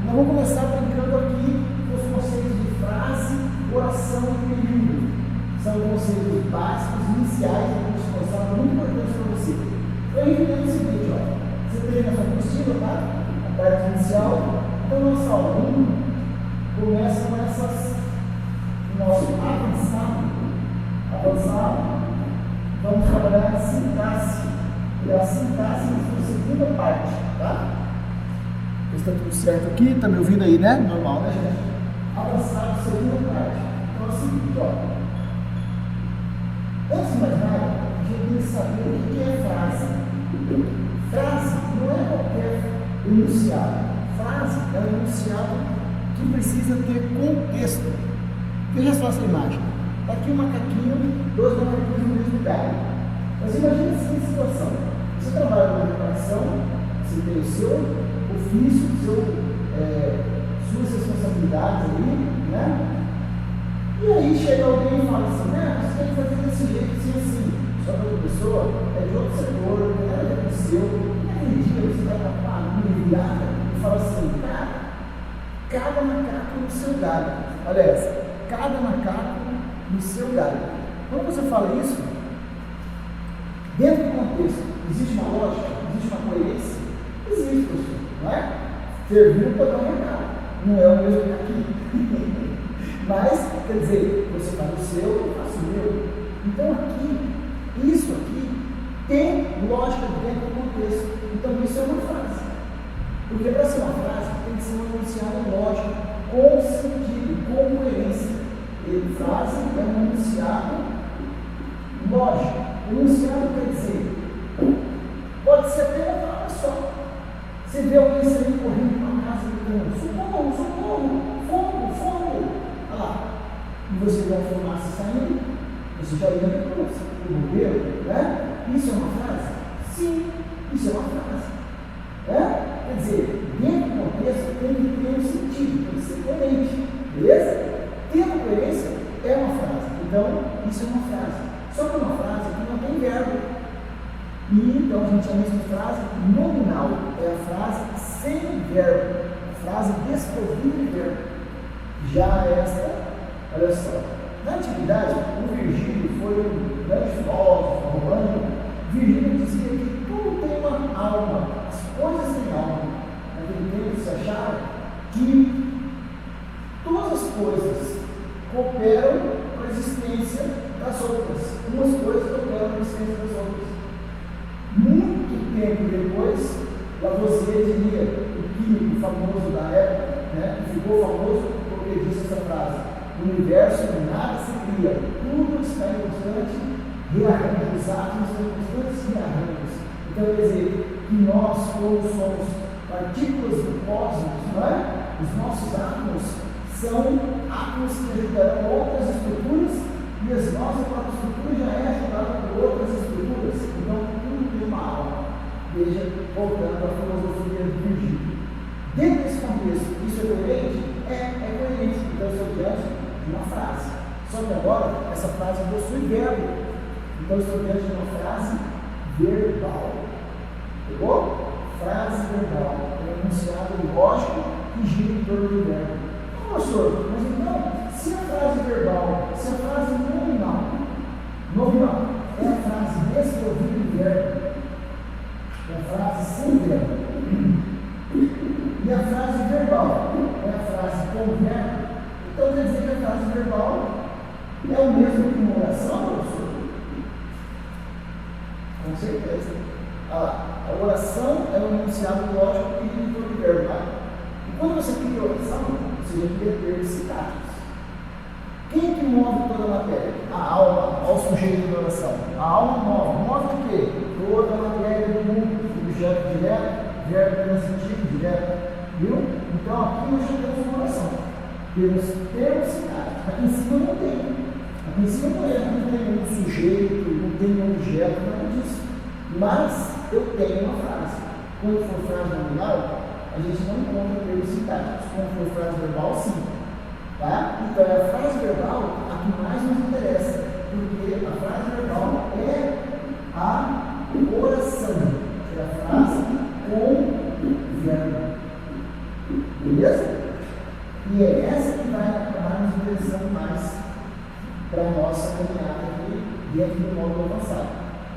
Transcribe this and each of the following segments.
Nós vamos começar aplicando aqui os conceitos de frase, oração e período. São conceitos básicos, iniciais, que vamos mostrar muito importantes para você. Então, a gente tem o seguinte, ó. Você tem na sua apostila, tá? A parte inicial. Então, nossa aula 1 começa com nosso avançado. Vamos trabalhar a sintaxe. E a sintaxe é a segunda parte, tá? Está tudo certo aqui? Está me ouvindo aí, né? Normal, né, gente? Avançado, segunda parte. Então é o seguinte, ó. Antes de mais nada, a gente tem que saber o que é frase. Frase não é qualquer enunciado. Frase é um enunciado que precisa ter contexto. Veja só essa imagem. Está aqui um macaquinho, dois macaquinhos no mesmo lugar. Mas imagine a seguinte situação. Você trabalha com educação, você tem o seu ofício, suas responsabilidades ali, né? E aí chega alguém e fala assim, né? Você tem que fazer desse jeito, assim. Só que outra pessoa é de outro setor, não é do seu. E aquele dia você vai para a família virada e fala assim, cara, cada macaco no seu galho. Aliás, cada macaco no seu galho. Quando você fala isso, dentro do contexto, existe uma lógica, existe uma coerência? Existe, pessoal, não é? Serviu para dar uma cara, não é o mesmo que aqui. Mas, quer dizer, você faz o seu, eu faço o meu. Então aqui, isso aqui, tem lógica dentro do contexto. Então isso é uma frase. Porque para ser uma frase, tem que ser uma enunciada lógica, com sentido, com coerência. E frase é um enunciado lógico. Enunciado quer dizer, pode ser até uma palavra só. Você vê alguém saindo correndo para uma casa gritando, socorro, socorro, fogo, fogo. Olha lá. E você vê a fumaça saindo, você já lembra o bombeiro, né? Isso é uma frase? Sim, isso é uma frase. Quer dizer, dentro do contexto tem que ter um sentido, tem que ser coerente. Beleza? Tendo coerência é uma frase. Então, isso é uma frase. Só que é uma frase que não tem verbo. E então a gente chama isso de frase nominal. É a frase sem verbo. A frase desprovida de verbo. Já esta, olha só. Na antiguidade, o Virgílio foi um grande filósofo romano. Virgílio dizia que tudo tem uma alma. As coisas têm alma. Naquele tempo se achava que todas as coisas cooperam para a existência das outras. Umas coisas cooperam para a existência das outras. Muito tempo depois, Lavoisier diria, o químico famoso da época, né, que ficou famoso porque disse essa frase: no universo nada se cria, tudo está em constante rearranjo, os átomos estão em constantes rearranjos. Então, quer dizer, que nós, como somos partículas do cosmos, não é? Os nossos átomos são átomos que ajudarão outras estruturas e as nossas próprias estruturas já é ajudada por outras estruturas. Então, tudo tem uma alma. Veja, voltando à filosofia de Virgílio. Dentro desse contexto, isso é coerente? É coerente. Então, estou diante de uma frase. Só que agora, essa frase possui verbo. Então, estou diante de uma frase verbal. Pegou? Frase verbal. É um enunciado lógico que gira em torno do verbo. Professor, mas então, se a frase verbal, se a frase nominal é a frase desprovida de verbo, é a frase sem verbo, e a frase verbal é a frase com verbo, então quer dizer que a frase verbal é o mesmo que uma oração, professor? Com certeza. Olha lá, a oração é um enunciado lógico que gira em torno do verbo, tá? E quando você cria oração, você já cria termos sintáticos. Quem que move toda a matéria? A alma, ao sujeito da oração. A alma move. Move o quê? Toda a matéria do mundo. Objeto direto, verbo transitivo direto. Viu? Então aqui nós já temos uma oração. Temos termos sintáticos. Aqui em cima não tem. Aqui em cima não tem um sujeito, não tem um objeto, nada disso. Mas eu tenho uma frase. Quando for frase nominal, a gente não encontra termos sintáticos. Quando for frase verbal, sim. Tá? Então é a frase verbal a que mais nos interessa, porque a frase verbal é a oração, é a frase com verbo. Beleza? beleza? E é essa que vai acabar nos interessando mais para a nossa caminhada aqui dentro do módulo avançado.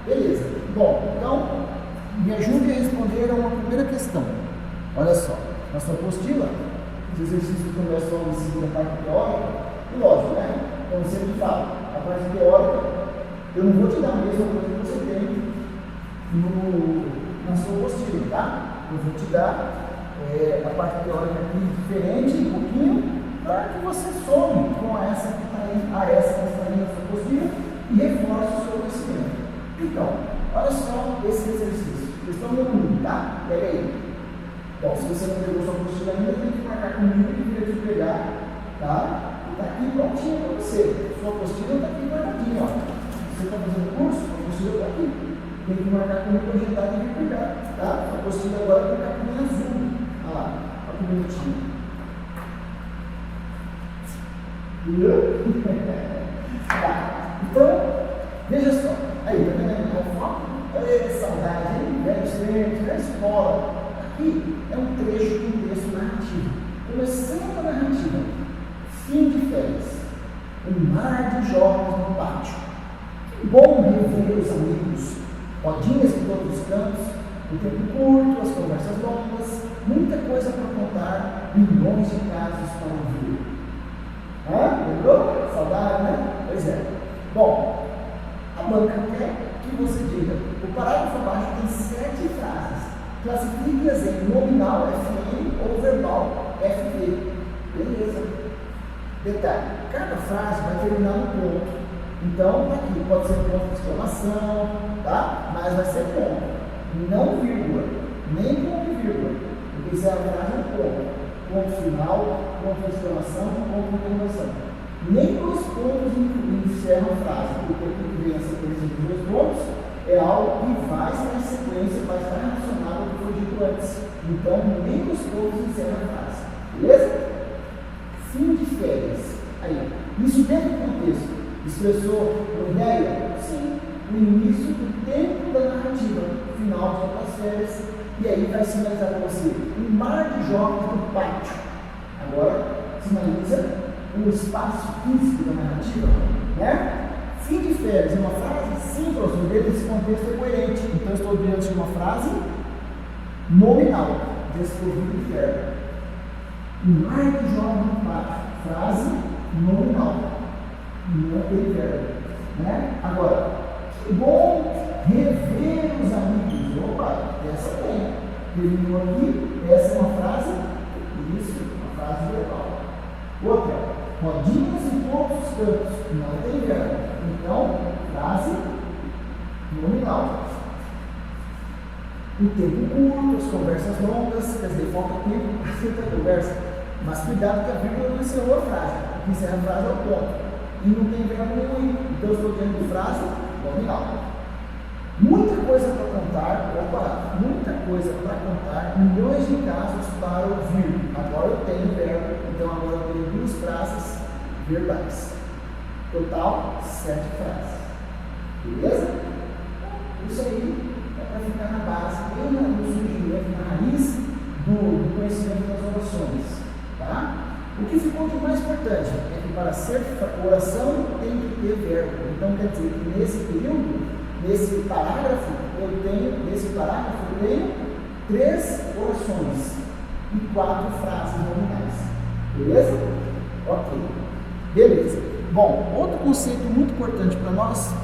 Beleza. Bom, então, me ajude a responder a uma primeira questão. Olha só, na sua apostila, os exercícios começam em segunda parte teórica, e lógico, né? Como eu sempre falo, a parte teórica, eu não vou te dar a mesma coisa que você tem na sua apostila, tá? Eu vou te dar a parte teórica aqui diferente, um pouquinho, para que você some com essa que está aí na sua apostila e reforce o seu conhecimento. Então, olha só esse exercício. Questão número 1, tá? Pega aí. Bom, se você não pegou sua apostila ainda, tem que marcar comigo que eu te pegar, tá? E tá aqui prontinho para você. Sua apostila está aqui guardadinha, ó. Você está fazendo curso, a apostila está aqui. Tem que marcar comigo para agendar e vir pegar, tá? A apostila agora vai ficar com azul. Olha lá, olha que bonitinho. Tá. Então, veja só. Aí, tá vendo o foco? Saudade, hein? Velhos tempos, da escola. Aqui é um trecho de um texto narrativo. Começando a narrativa. Fim de férias. Um mar de jovens no pátio. Que bom rever os amigos. Rodinhas por todos os cantos. O tempo curto, as conversas longas. Muita coisa para contar. Milhões de casos para ouvir. Lembrou? Saudade, né? Pois é. Bom, a banca quer que você diga. O parágrafo abaixo tem 7 frases. Classifique-as em nominal FM ou verbal FV. Beleza. Detalhe: cada frase vai terminar no ponto. Então, tá aqui, pode ser ponto de exclamação, tá? Mas vai ser ponto. Não vírgula, nem ponto e vírgula. Porque se a frase é um ponto. Ponto final, ponto de exclamação, ponto de interrogação. Nem os pontos encerram a frase, porque o que vem a sequência dos dois pontos é algo que vai estar em sequência, vai estar relacionado ao que foi dito antes. Então, nem os pontos encerram a frase. Beleza? Fim de férias. Aí, isso dentro do contexto. Expressou uma ideia? Sim. O início do tempo da narrativa, o final das férias. E aí vai sinalizar para você um mar de jogos no pátio. Agora, sinaliza um espaço físico da narrativa, né? Fim de férias é uma frase? Sim, professor, dentro desse contexto é coerente. Então, eu estou diante de uma frase nominal, desprovido de verbo. Um mar de jogos no pátio. Frase nominal. Não tem verbo, né? Agora, que bom rever os amigos. Opa, essa tem. Terminou aqui, essa é uma frase, isso, uma frase verbal. Outra, rodinhas em todos os cantos, não tem verbo. Então, frase nominal. O tempo curto, as conversas longas, quer dizer, falta tempo para fazer a conversa. Mas cuidado que a vírgula não encerrou a frase. O que encerra a frase é o ponto. E não tem verbo nenhum aí. Então, eu estou dizendo de frase nominal. Muita coisa para contar, milhões de casos para ouvir. Agora eu tenho verbo, então agora eu tenho 2 frases verbais. Total, 7 frases. Beleza? Isso aí é para ficar na base, bem no surgimento, na raiz do conhecimento das orações. Tá? O que ficou de mais importante é que para ser oração tem que ter verbo. Então quer dizer que nesse período, nesse parágrafo eu tenho 3 orações e 4 frases nominais. Beleza? Ok. Beleza. Bom, outro conceito muito importante para nós,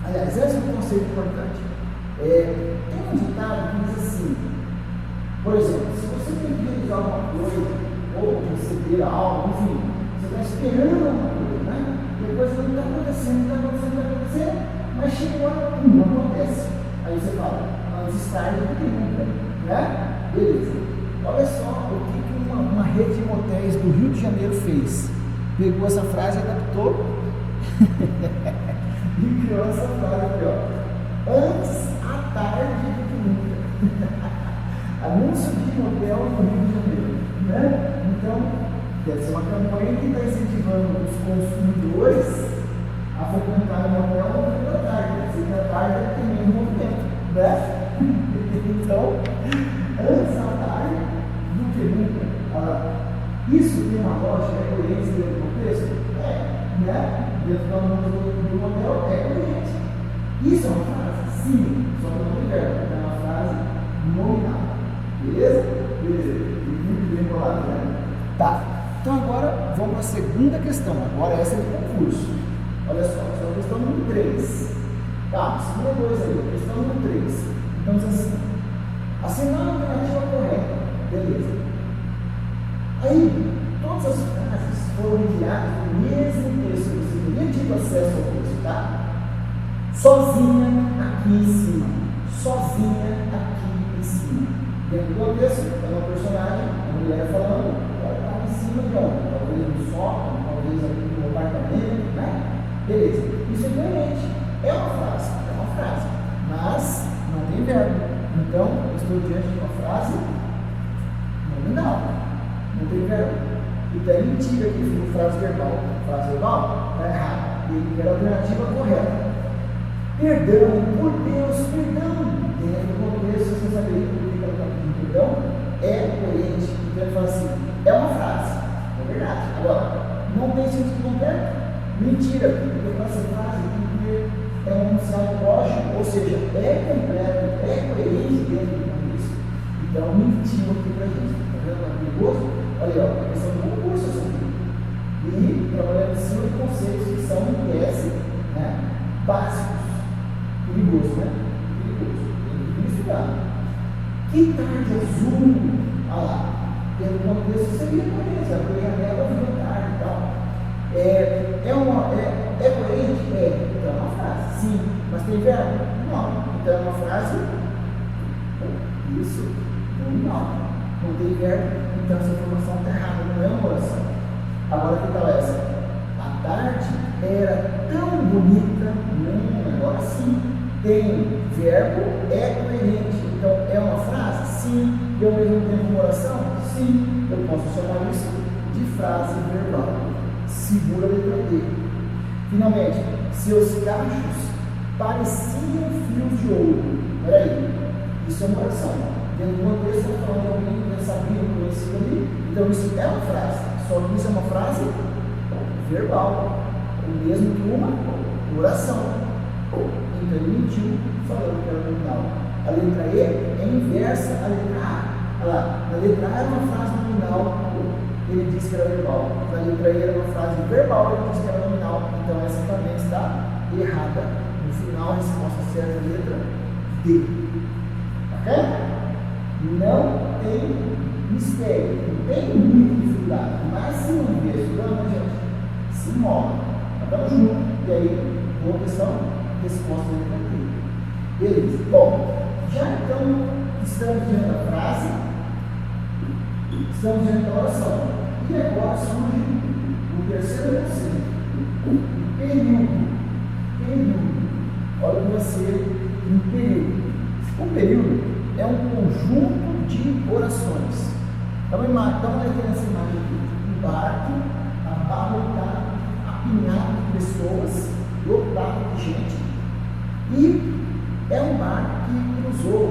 aliás, esse é um conceito importante. Tem um ditado que diz assim, por exemplo, se você tem que realizar alguma coisa, ou receber algo, enfim, você está esperando alguma coisa, né? E a coisa não está acontecendo, mas chega uma hora, não acontece. Aí você fala, antes tarde do que nunca, né? Beleza. Olha só o que uma rede de motéis do Rio de Janeiro fez. Pegou essa frase, adaptou e criou essa frase aqui, ó. Antes à tarde do que nunca. Anúncio de motel no Rio de Janeiro, né? Então, deve ser uma campanha que está incentivando os consumidores a frequentar o motel no fim da tarde. Se da tarde tem menos movimento, né? Então, antes da tarde do que nunca. Isso tem uma lógica, é coerente dentro do contexto? Né? Dentro do modelo, é coerente. Isso é uma frase? Sim, só que não tem verbo, é uma frase nominal. Beleza? Beleza. Muito bem bolado, né? Tá. Então agora vamos para a segunda questão. Agora essa é do concurso. Olha só, essa é a questão número 3. Tá, segunda coisa aí, questão número 3. Então diz assim: assinar a alternativa correta. Beleza. Aí, todas as frases foram enviadas no mesmo texto. Você teria tido acesso ao texto, tá? Sozinha aqui em cima. Sozinha aqui em cima. Dentro do texto, é uma personagem, a mulher falando, ela está em cima de onde? Talvez no sótão, talvez aqui no apartamento, né? Beleza. Isso é coerente. É uma frase, mas não tem verbo. Então, eu estou diante de uma frase nominal. Não tem verbo. Então é mentira que fica frase verbal. Frase verbal está errada. Ele quer a alternativa correta. Perdão, por Deus, perdão. Dentro do contexto, você saberia por que ela está pedindo perdão? É coerente. Então ele fala assim: é uma frase. É verdade. Agora, não tem sentido completo. Mentira, porque essa frase é um enunciado lógico, ou seja, é completo, é coerente dentro do contexto. Então mentiu aqui pra gente. Está vendo? É perigoso? Olha aí, ó, a questão do concurso aqui. E trabalhando em cima de conceitos que são, em tese, né, básicos. Perigoso, né? Perigoso. Tem que estudar. Que tarde azul? Olha lá. Pelo contexto seria coerente. A janela virou tarde e tal. É coerente? É. Então é uma frase. Sim. Mas tem verbo? Não. Então é uma frase. Isso. Não tem verbo. Então essa informação está errada. Não é uma oração. Agora que tal essa? A tarde era tão bonita. Agora sim. Tem verbo, é coerente. Então é uma frase? Sim. E ao mesmo tempo uma oração? Sim. Eu posso chamar isso de frase verbal. Segura a letra D. Finalmente, seus cachos pareciam fios de ouro. Peraí, isso é uma oração. Dentro do contexto, está falando de alguém que já sabia, conhecido ali. Então isso é uma frase. Só que isso é uma frase verbal. O mesmo que uma oração. Então ele mentiu falando que era nominal. A letra E é inversa à letra A. Olha lá, na letra A era uma frase nominal, ele disse que era verbal. Na letra E era uma frase verbal, ele disse que era nominal. Então essa também está errada. No final, a resposta certa é a letra D. Ok? Não tem mistério, não tem muita dificuldade. Mas se não vier estudando, gente, se mola. Estamos juntos. E aí, boa questão, resposta da letra D. Beleza. Bom, já então estamos diante da frase, estamos diante da oração. E agora surge o terceiro conceito, período. Olha que vai ser um período. Um período é um conjunto de orações. Dá uma olhada nessa imagem aqui. Um barco abarrotado, apinhado de pessoas, lotado de gente. E é um barco que cruzou,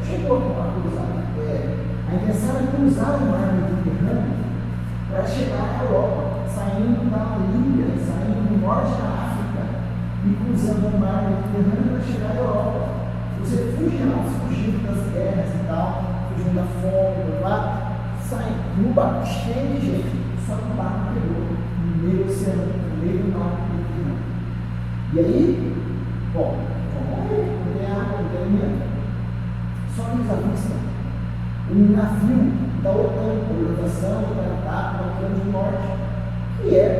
chegou a cruzar. A intenção é cruzar o mar Mediterrâneo para chegar à Europa, saindo da Líbia, saindo do norte da África e cruzando o mar Mediterrâneo para chegar à Europa. Você fugindo das guerras e tal, fugindo da fome, sai no barco cheio de gente, só que o barco pegou no meio do oceano, no meio do mar Mediterrâneo. E aí, bom, vão morrer, não tem água, não tem alimento. Só que eles avistam um navio da OTAN, Organização do Tratado do Atlântico Norte, que é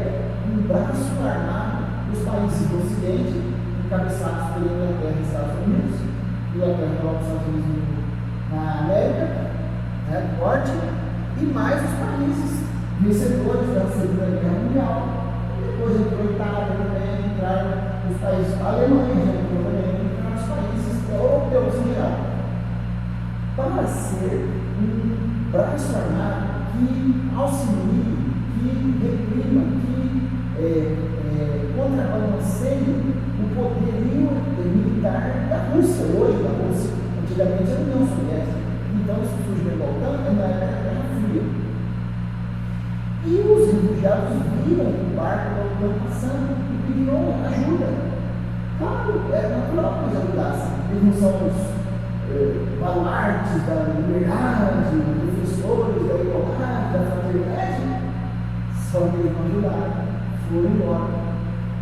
um braço armado dos países do Ocidente, encabeçados pela Inglaterra e Estados Unidos, Inglaterra e Estados Unidos na América, né, do Norte, e mais os países vencedores da Segunda Guerra Mundial. E depois entrou a Itália também, entraram os países, a Alemanha já entrou também, entraram os países europeus em geral. Para ser um braço armado que auxilie, que reprima, que contrabalanceie o poderio militar da Rússia, hoje da Rússia. Antigamente era a União Soviética. Então isso surgiu da OTAN na Guerra Fria. refugiados viram o barco do Otã passando e pediram ajuda. Claro, é natural que eles ajudassem. Eles não são os baluartes da liberdade, defensores da igualdade, da fraternidade. Só que eles não ajudaram, foram embora.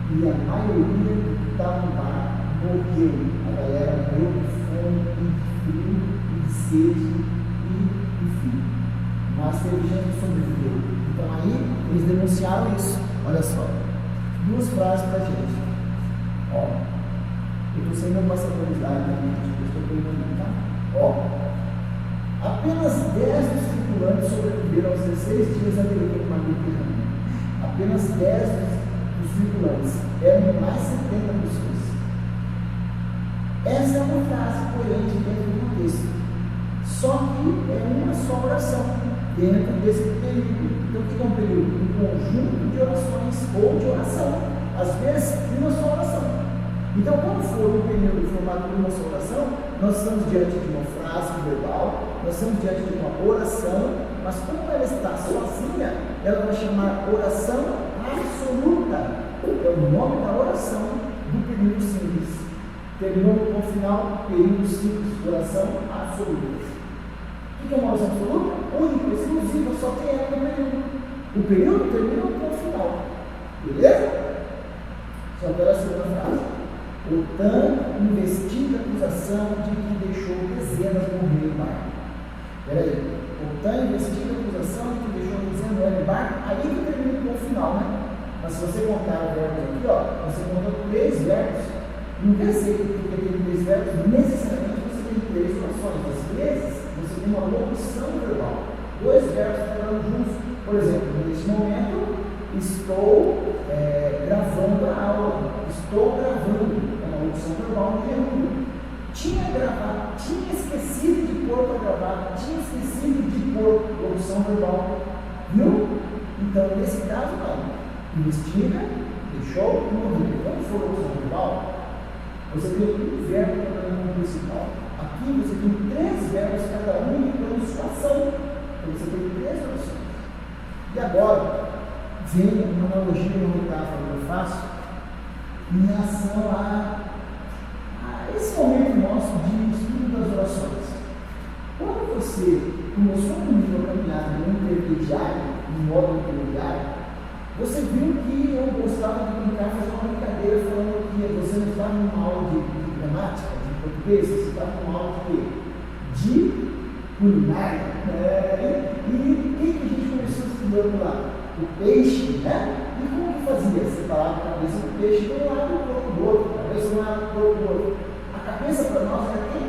E a maioria que estava no barco morreu. A galera morreu de fome, e de frio, e de sede, e de frio. Mas teve gente que sobreviveu. Então aí eles denunciaram isso. Olha só, duas frases para a gente. Ó, eu estou sem meu passador de dados, estou perguntando, tá? Ó, apenas 10 dos tripulantes sobreviveram aos 16 dias da deriva do mar Mediterrâneo. Apenas 10 dos tripulantes, eram mais 70 pessoas. Essa é uma frase coerente dentro do contexto. Só que é uma só oração dentro desse período. Então, o que é um período? Um conjunto de orações ou de oração. Às vezes, uma só oração. Então, quando for um período formado por uma só oração, nós estamos diante de uma frase verbal, nós estamos diante de uma oração, mas como ela está sozinha, ela vai chamar oração absoluta. É o nome da oração do período simples. Terminou com o final, período simples, oração absoluta. O que é uma oração absoluta? Única, exclusiva, só tem ela no período. O período termina com o final. Beleza? Só pela segunda frase. Otã investiga a acusação de que deixou dezenas morrer no barco. Peraí. Otã investiga a acusação de que deixou dezenas morrer no barco. Aí que termina com o final, né? Mas se você contar o verbo aqui, ó, você conta 3 verbos. Não quer dizer que porque tem 3 verbos, necessariamente você tem 3 orações. Às vezes, você tem uma locução verbal. 2 verbos falando juntos. Por exemplo, neste momento, estou gravando a aula. Estou gravando. É uma locução verbal de gerúndio. Tinha gravado, tinha esquecido de pôr para gravar, tinha esquecido de pôr locução verbal. Viu? Então, nesse caso, não. Investiga, deixou e morreu. Quando for locução verbal, você tem um verbo trabalhando no principal. Aqui você tem 3 verbos, cada um indicando situação. Então você tem 3 orações. E agora, vem uma analogia, uma metáfora que eu faço em relação a esse momento nosso de estudo das orações. Quando você começou comigo a caminhar no intermediário, no modo intermediário, você viu que eu gostava de brincar, fazer uma brincadeira falando que você não estava numa aula de gramática, de português, você estava numa aula de quê? De culinária. E o que a gente começou estudando lá? O peixe, né? E como que fazia? Separava a cabeça do peixe de um lado e do corpo do outro, a cabeça de um lado e do corpo do outro. A cabeça para nós é quem?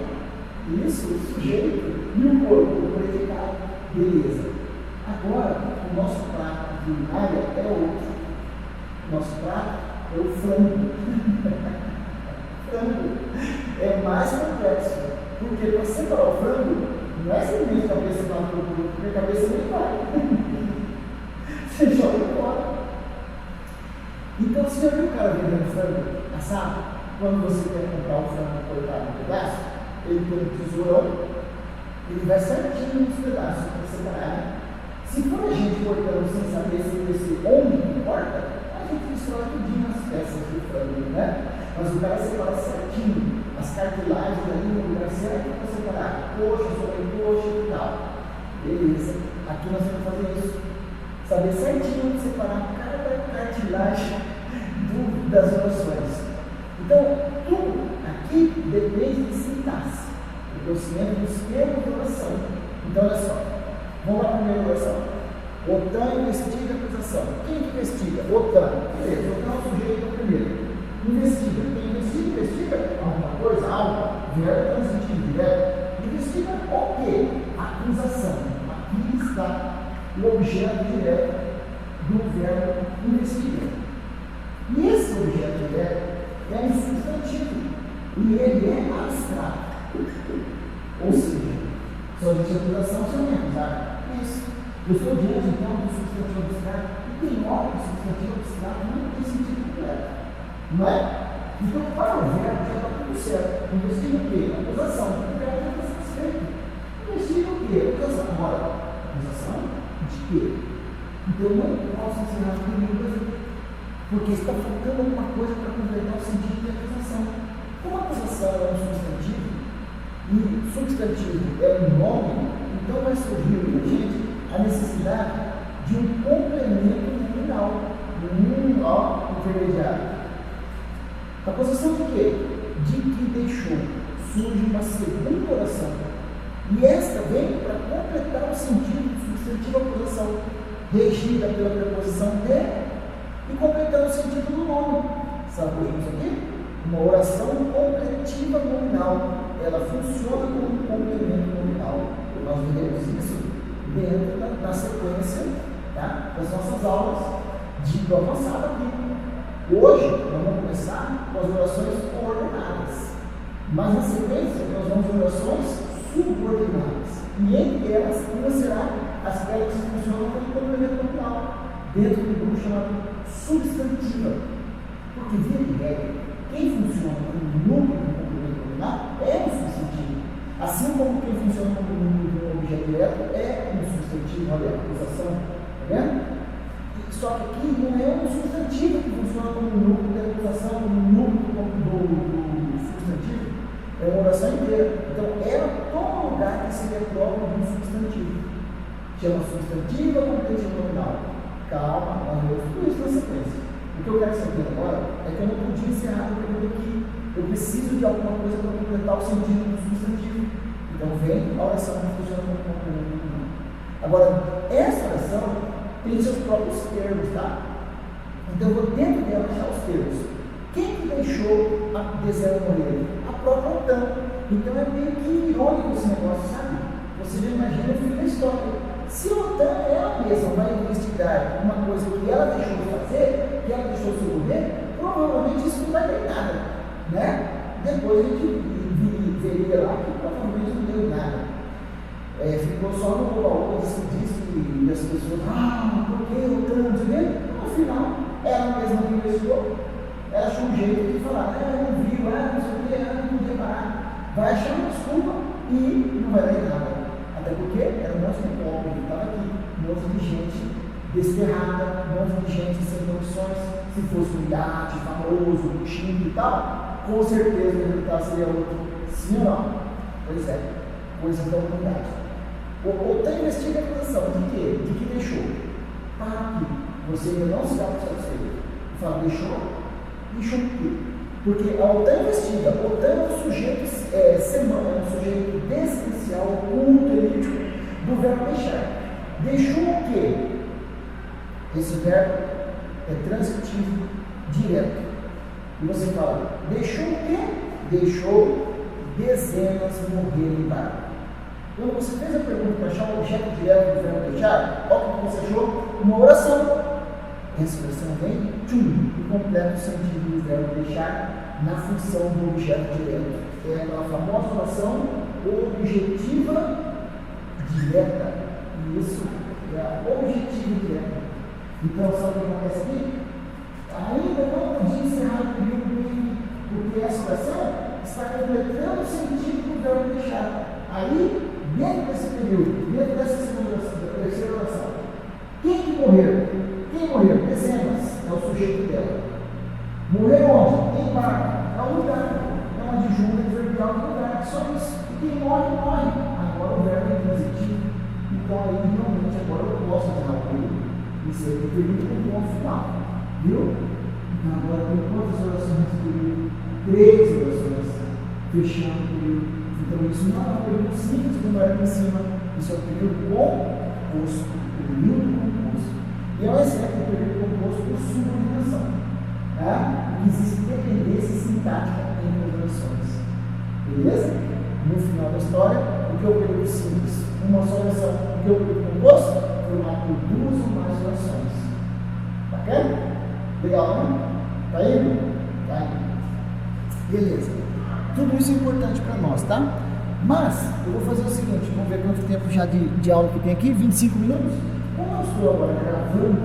Isso, o sujeito, e o corpo, o predicado. Beleza. Agora, o nosso prato de culinária é outro. O nosso prato é o frango. Frango é mais complexo, porque para separar o frango, não é simplesmente a cabeça do lado do corpo, porque a cabeça nem vai. Você joga fora. Então, você já viu o cara vendendo frango assado? Quando você quer comprar o frango cortado em pedaço, ele tem um tesourão, ele vai certinho nos pedaços para separar, né? Se for a gente cortando sem saber se onde que corta, a gente destrói tudinho as peças do frango, né? Mas o cara separa certinho as cartilagens ali no lugar certo para separar coxa, sobrecoxa e tal. Beleza. Aqui nós vamos fazer isso. Saber certinho onde separar cada cartilagem das orações. Então, tudo aqui depende de sintaxe, do conhecimento dos termos de oração. Então, olha só, vamos lá para a primeira oração. Otã investiga a acusação. Quem que investiga? Otã. Beleza, Otã é o sujeito primeiro. Investiga. Quem investiga alguma coisa, algo, verbo transitivo, direto. Investiga o quê? Acusação. Aqui está o objeto direto do verbo investiga. E esse objeto direto é um substantivo e ele é abstrato. Ou seja, só de acusação são menos, tá? Isso. Eu estou diante então do substantivo abstrato e tem hora que o substantivo abstrato não tem sentido completo. Não é? Então, para o verbo já está tudo certo. Investiga o quê? Acusação. O verbo já está satisfeito. Investiga o quê? Acusação. Ora, acusação de quê? Então não posso ensinar perguntas porque está faltando alguma coisa para completar o sentido de acusação. Como a acusação é um substantivo, e substantivo é um nome, então vai surgir para a gente a necessidade de um complemento nominal, intermediário. A acusação de quê? De que deixou. Surge uma segunda oração. E esta vem para completar o sentido do substantivo acusação, regida pela preposição de e completando o sentido do nome. Sabe por isso aqui? Uma oração completiva nominal. Ela funciona como um complemento nominal. Nós veremos isso dentro da sequência, tá, das nossas aulas do avançado aqui. Hoje nós vamos começar com as orações ordenadas. Mas na sequência nós vamos ver orações subordinadas. E entre elas, uma será aquelas que funcionam como complemento nominal, dentro do grupo chamado substantiva. Porque, via de regra, quem funciona como núcleo do complemento nominal é um substantivo. Assim como quem funciona como núcleo de um objeto direto é um substantivo, olha a acusação, tá vendo? Só que aqui não é um substantivo que funciona como núcleo da acusação, como núcleo do substantivo. É uma oração inteira. Então, ela toma lugar que seria próprio de um substantivo. Chama substantiva completiva nominal. Calma, nós vamos tudo isso na sequência. O que eu quero saber agora é que eu não podia encerrar o período aqui. Eu preciso de alguma coisa para completar o sentido do substantivo. Então, vem a oração que funciona como complemento nominal. Agora, essa oração tem seus próprios termos, tá? Então, eu vou dentro dela achar os termos. Quem que deixou a Dezena morrer? A própria OTAN. Então é meio que irônico esse negócio, sabe? Você já imagina o fim da história. Se a OTAN ela mesma vai investigar uma coisa que ela deixou de fazer, que ela deixou de seu governo, provavelmente isso não vai ter nada, né? Depois a gente veria lá que provavelmente não deu nada. Ficou só no oba-oba, disse que as pessoas, por que o OTAN? No final, ela mesma que investigou. Ela achou um jeito de falar, não viu, não sei o que, não podia parar. Vai achar uma desculpa e não vai dar em nada. Até porque era um monte de pobre que estava aqui, um monte de gente desterrada, um monte de gente sem condições. Se fosse um iate famoso, um chique e tal, com certeza o resultado seria outro. Sim ou não? Pois é, coisa da humanidade. O OTAN investiga a acusação de quê? De que deixou. Para que você ainda não se dá para satisfeito. Fala, deixou? Deixou o quê? Porque a OTAN investiga. A OTAN é um sujeito semântico, é um sujeito dessencial, oculto, elíptico, do verbo deixar. Deixou o quê? Esse verbo é transitivo direto. E você fala, deixou o quê? Deixou dezenas morrerem em barco. Quando você fez a pergunta para achar o objeto direto do verbo deixar, olha o que você achou? Uma oração. Essa oração vem e completa o sentido do verbo deixar na função do objeto direto. É aquela famosa oração objetiva direta. Isso é a objetiva direta. Então, sabe o que acontece aqui? Ainda não podia encerrar o período, porque essa oração está completando o sentido do verbo deixar. Aí, dentro desse período, dentro dessa segunda oração, da terceira oração, quem que morreu? Quem morreu? Dezenas, é o sujeito dela. Morreu onde? Em barco. É um lugar. É uma adjunta adverbial do lugar. Só isso. E quem morre, morre. Agora o verbo é transitivo. Então aí realmente agora eu posso encerrar o período. Isso aí é o período com ponto final. Viu? Então agora tem quantas orações nesse período? 3 orações. Fechando o período. Então isso não é um período simples como era aqui em cima. Isso é um período composto. Período composto. E é um exemplo do período composto por subordinação. Tá? Existe dependência sintática entre as orações. Beleza? No final da história, o que é o período simples? Uma só oração. O que é o período composto? Formado por 2 ou mais orações. Bacana? Legal, né? Tá indo? Tá indo. Beleza. Tudo isso é importante para nós, tá? Mas, eu vou fazer o seguinte, vamos ver quanto tempo já de aula que tem aqui, 25 minutos? Como eu estou agora gravando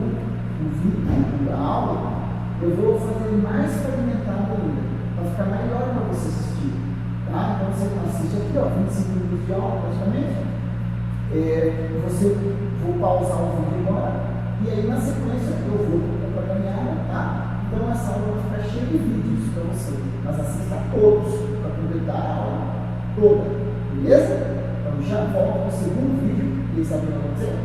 o vídeo da aula, eu vou fazer mais fragmentado ainda, para ficar melhor para você assistir. Tá? Então você assiste aqui, ó, 25 minutos de aula praticamente. Vou pausar o vídeo agora E aí, na sequência, eu vou para a caminhada, tá? Então, essa aula vai ficar cheia de vídeos para você. Mas assista todos para completar a aula toda, beleza? Então, já volto no segundo vídeo. E sabe o que vai acontecer?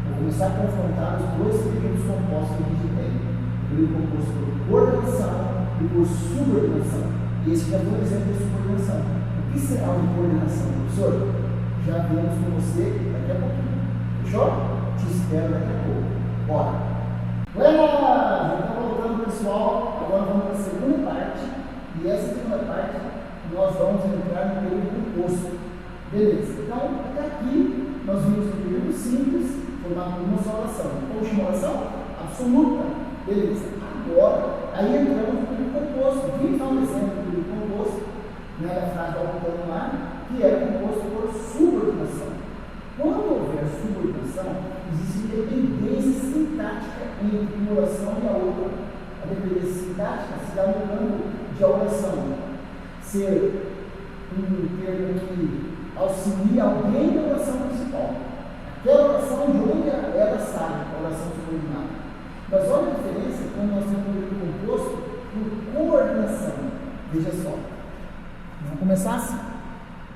Vou começar a confrontar os dois períodos compostos que a gente tem. O período composto por coordenação e por subordinação. E esse já foi um exemplo de subordinação. O que será uma coordenação, professor? Já vemos com você daqui a pouquinho. Fechou? Te espero daqui a pouco. Bora! Buenas! Então, voltando, pessoal, agora vamos para a segunda parte. E essa segunda parte, nós vamos entrar no período composto. Beleza? Então, até aqui, nós vimos um período simples, formado por uma só oração. Qual chama oração? Absoluta. Beleza. Agora, aí entramos no período composto. Vim dar um exemplo do período composto, né, da frase do autocomando lá, que é composto por subordinação. Quando houver subordinação, existe dependência sintática entre uma oração e a outra. A dependência sintática se dá no campo de a oração ser um termo que auxilia alguém na oração principal. Aquela oração de onde ela sai, a oração subordinada. Mas olha a diferença quando nós temos um período composto por coordenação. Veja só. Vamos começar assim.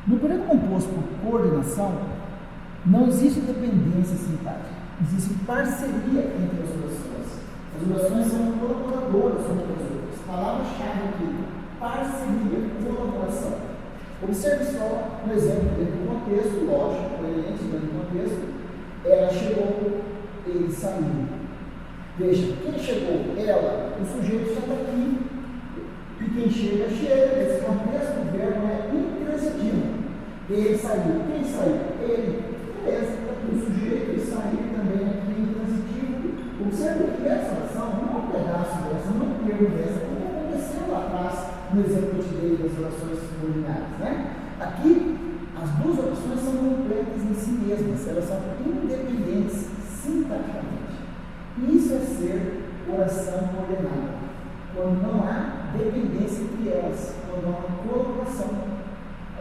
No período composto por coordenação, não existe dependência sintática. Existe parceria entre as orações. As orações são colaboradoras umas com as outras. Palavra-chave aqui: parceria, colaboração. Observe só um exemplo dentro do contexto, lógico, coerente dentro do contexto. Ela chegou, ele saiu. Veja, quem chegou? Ela. O sujeito já está aqui. E quem chega, chega. Esse contexto, o verbo é intransitivo. Ele saiu. Quem saiu? Ele. Beleza. O sujeito, ele saiu também aqui intransitivo. Observe que essa oração não é um pedaço dessa, não é um termo dessa, como aconteceu lá atrás no exemplo que eu te dei das orações subordinadas, né? Aqui, as duas orações são completas em si mesmas, elas são independentes sintaticamente. Isso é ser oração coordenada, quando não há dependência entre elas, quando há uma colaboração.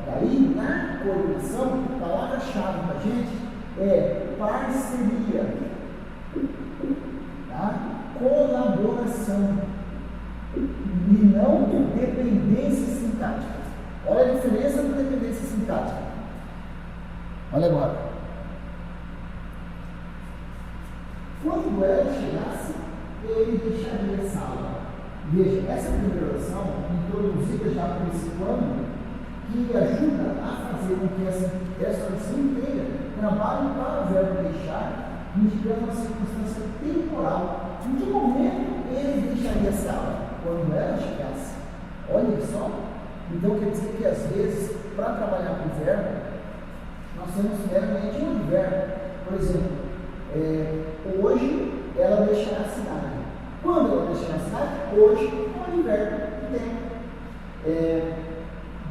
Daí, na coordenação, a palavra-chave para a gente é parceria, tá? Colaboração. E não dependência sintática. Olha a diferença da dependência sintática. Olha agora. Quando ela chegasse, ele deixaria a sala. Veja, essa primeira oração, introduzida já por esse plano, que ajuda a fazer com que essa oração inteira trabalhe para o verbo deixar, indicando uma circunstância temporal. Em que momento ele deixaria a sala? Quando ela chegasse. Olha só. Então quer dizer que às vezes, para trabalhar com o verbo, nós temos meramente um verbo. Por exemplo, hoje ela deixará a cidade. Quando ela deixará a cidade? Hoje é um verbo do tempo.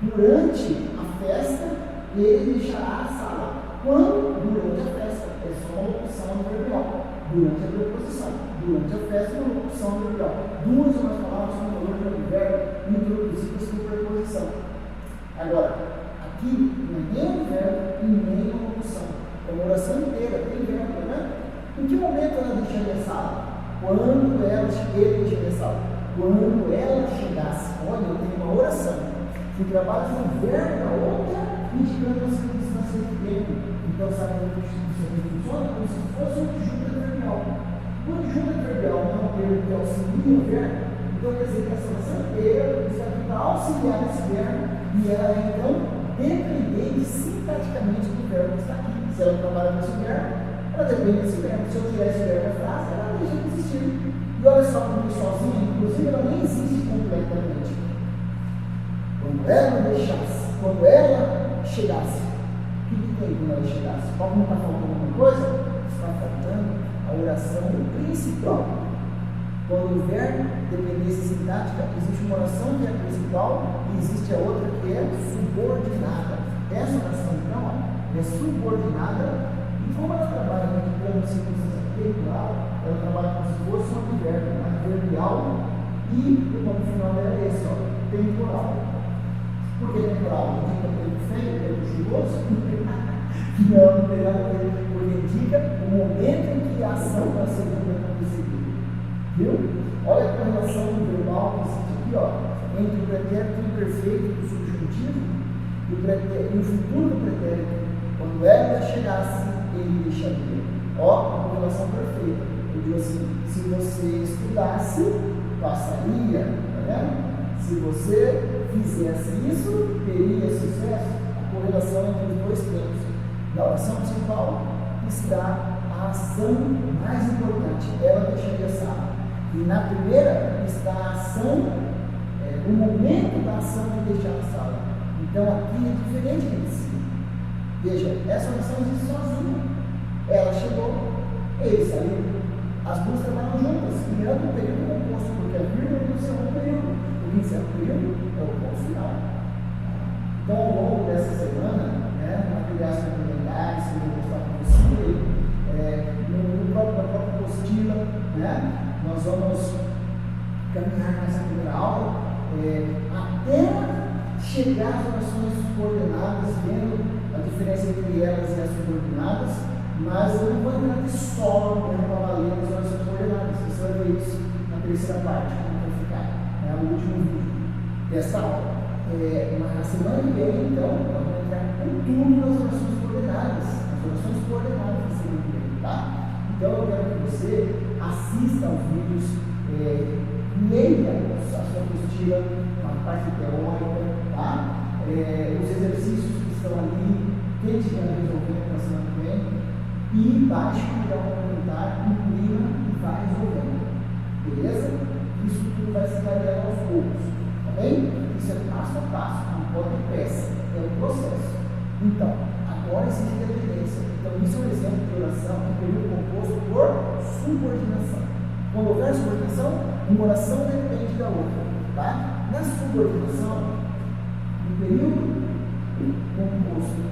Durante a festa, ele deixará a sala. Quando? Durante a festa. É só uma locução adverbial. Durante a preposição. Durante a festa, uma locução adverbial. Duas ou mais palavras com valor de advérbio introduzidas por preposição. Agora, aqui não é nem advérbio e nem uma locução. É uma oração inteira, tem verbo, né? Em que momento ela deixaria a sala? Quando ele deixaria a sala. Quando ela chegasse. Olha, eu tenho uma oração que trabalha com o verbo da outra, indicando a circunstância de tempo. Então, sabe como isso funciona? Como se fosse um adjunto adverbial. O adjunto adverbial não é um termo que auxilia o verbo, então quer dizer que essa oração inteira está aqui para auxiliar esse verbo e ela é, então, dependente sintaticamente do verbo que está aqui. Se ela trabalha com esse verbo, ela depende desse verbo. Se eu tirar esse verbo na frase, ela deixa de existir. E olha só como sozinha, inclusive, ela nem existe completamente. Quando ela deixasse, quando ela chegasse, o que tem quando ela chegasse? Como não está faltando alguma coisa? Está faltando a oração principal. Quando o verbo, dependência sintática, existe uma oração que é principal e existe a outra que é subordinada. Essa oração, então, é subordinada e como ela trabalha com o plano de circunstância temporal, ela trabalha como se fosse um advérbio adverbial e o nome final dela é esse, temporal. Por que temporal? Indica tempo feio, tempo chuvoso? Não tem nada a ver, porque indica o momento em que a ação está sendo acontecida. Viu? Olha a correlação do verbal que existe aqui, ó, entre o pretérito imperfeito do subjuntivo e o futuro do pretérito. Quando ela chegasse, ele deixaria. Ó, uma correlação perfeita. Eu digo assim, se você estudasse, passaria, tá vendo? Se você fizesse isso, teria sucesso. A correlação entre os dois tempos. Na oração principal está a ação mais importante, ela deixaria a sala. E na primeira está a ação, o momento da ação de deixar a sala. Então aqui é diferente de si. Veja, essa oração existe sozinha. Ela chegou, ele saiu. As duas trabalham juntas, criando um período composto, porque a vírgula é o segundo período. O que é o período é o ponto final. Então, ao longo dessa semana, materiais complementares que eu vou mostrar para você, na própria apostila, nós vamos caminhar nessa primeira aula até chegar às orações coordenadas, vendo a diferença entre elas e as subordinadas, mas eu não vou entrar de solo para valer as orações coordenadas. Você vai ver isso na terceira parte, como vai ficar, no último vídeo desta aula. Mas na semana que vem, então, nós vamos entrar com tudo nas orações coordenadas, da semana que vem, tá? Então eu quero que você assista aos vídeos, leia a sua apostila, uma parte teórica, tá? Os exercícios que estão ali, tente resolver na semana que vem, e baixe o material complementar, imprima e vai resolvendo. Beleza? Isso tudo vai se variando aos poucos. Tá bem? Isso é passo a passo, não pode ter pressa. É um processo. Então, agora existe dependência. Então, isso é um exemplo de oração, um período composto por subordinação. Quando houver subordinação, uma oração depende da outra. Tá? Na subordinação, um período composto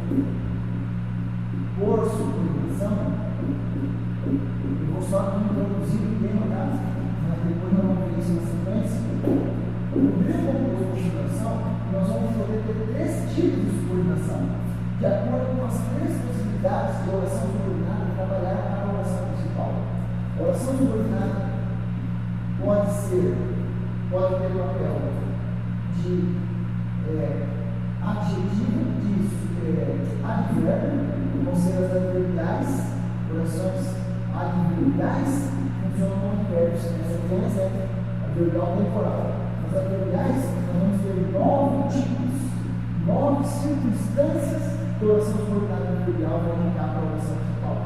por subordinação, eu vou só introduzir o tema, tá? Mas depois nós vamos ver isso na sequência. No primeiro composto por subordinação, nós vamos poder ter 3 tipos de subordinação, de acordo com as 3 possibilidades de oração subordinada trabalhar na oração principal. A oração subordinada pode ter o papel de adjetivo, de advérbio, vão ser as adverbiais, orações adverbiais funcionam como advérbios. Essa aqui é um exemplo, adverbial temporal. As adverbiais, nós vamos ter 9 tipos, 9 circunstâncias de oração subordinada adverbial para indicar para a oração principal.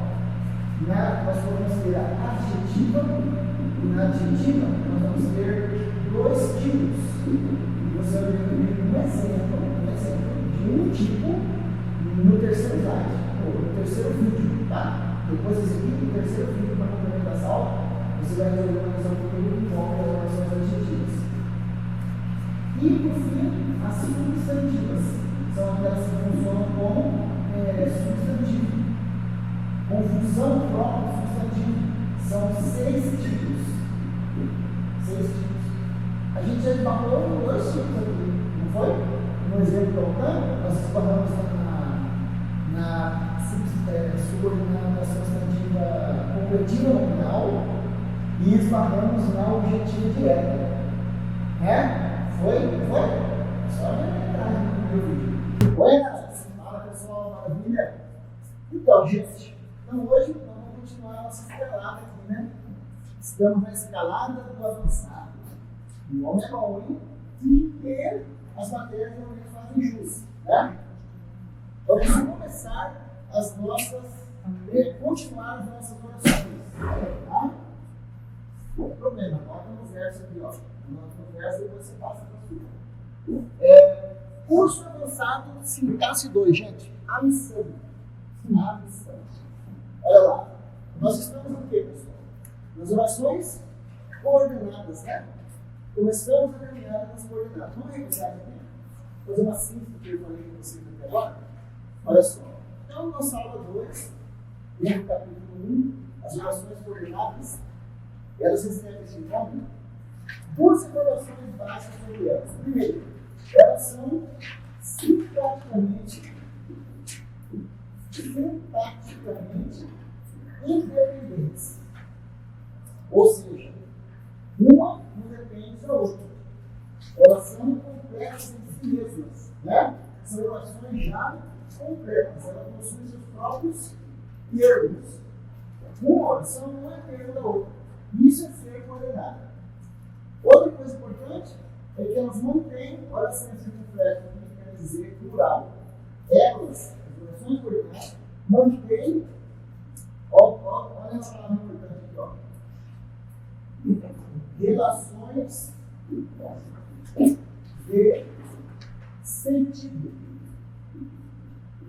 Nós podemos ter a adjetiva, e na adjetiva nós vamos ter 2 tipos. E você vai ver um exemplo de um tipo no terceiro slide, ou no terceiro vídeo, tá? Depois desse vídeo, no terceiro vídeo para complementar essa aula, você vai resolver uma questão comigo que envolve as orações adjetivas. E, por fim, as substantivas. São aquelas que funcionam como substantivo. Com função própria do substantivo. São 6 tipos. 6 tipos. A gente já esbarrou em 2 tipos aqui, não foi? No exemplo do Altan, nós esbarramos na subordinada substantiva completiva nominal e esbarramos na objetiva direta. Foi? Só entrar no meu vídeo. Buenas! Fala pessoal, maravilha? Então, gente, hoje nós vamos continuar a nossa escalada aqui, né? Estamos na escalada do avançado. O homem é bom, hein? E as matérias realmente fazem jus, né? Vamos começar as nossas, continuar as nossas orações, tá? Não tem problema, bota no verso aqui, ó. No verso depois você passa para a sua. Curso avançado, sintaxe 2, gente. A missão. Olha lá. Nós estamos no quê, pessoal? Nas orações coordenadas, né? Começamos a caminhada nas coordenadas. Vamos revisar aqui? Fazer uma síntese que eu falei com vocês até agora. Olha só. Então, nossa aula 2, no capítulo 1, as orações coordenadas, elas recebem esse nome. 2 informações básicas sobre elas. Primeiro, elas são sintaticamente independentes. Ou seja, uma não depende da outra. Elas são complexas em si mesmas. Né? São relações já completas. Elas possuem seus próprios termos. Uma oração não é termo da outra. Isso é ser coordenada. Outra coisa importante é que elas mantêm oração circunflexa, que quer dizer plural. Elas, as orações coordenadas, mantêm. Olha essa palavra importante aqui, ó. Relações de sentido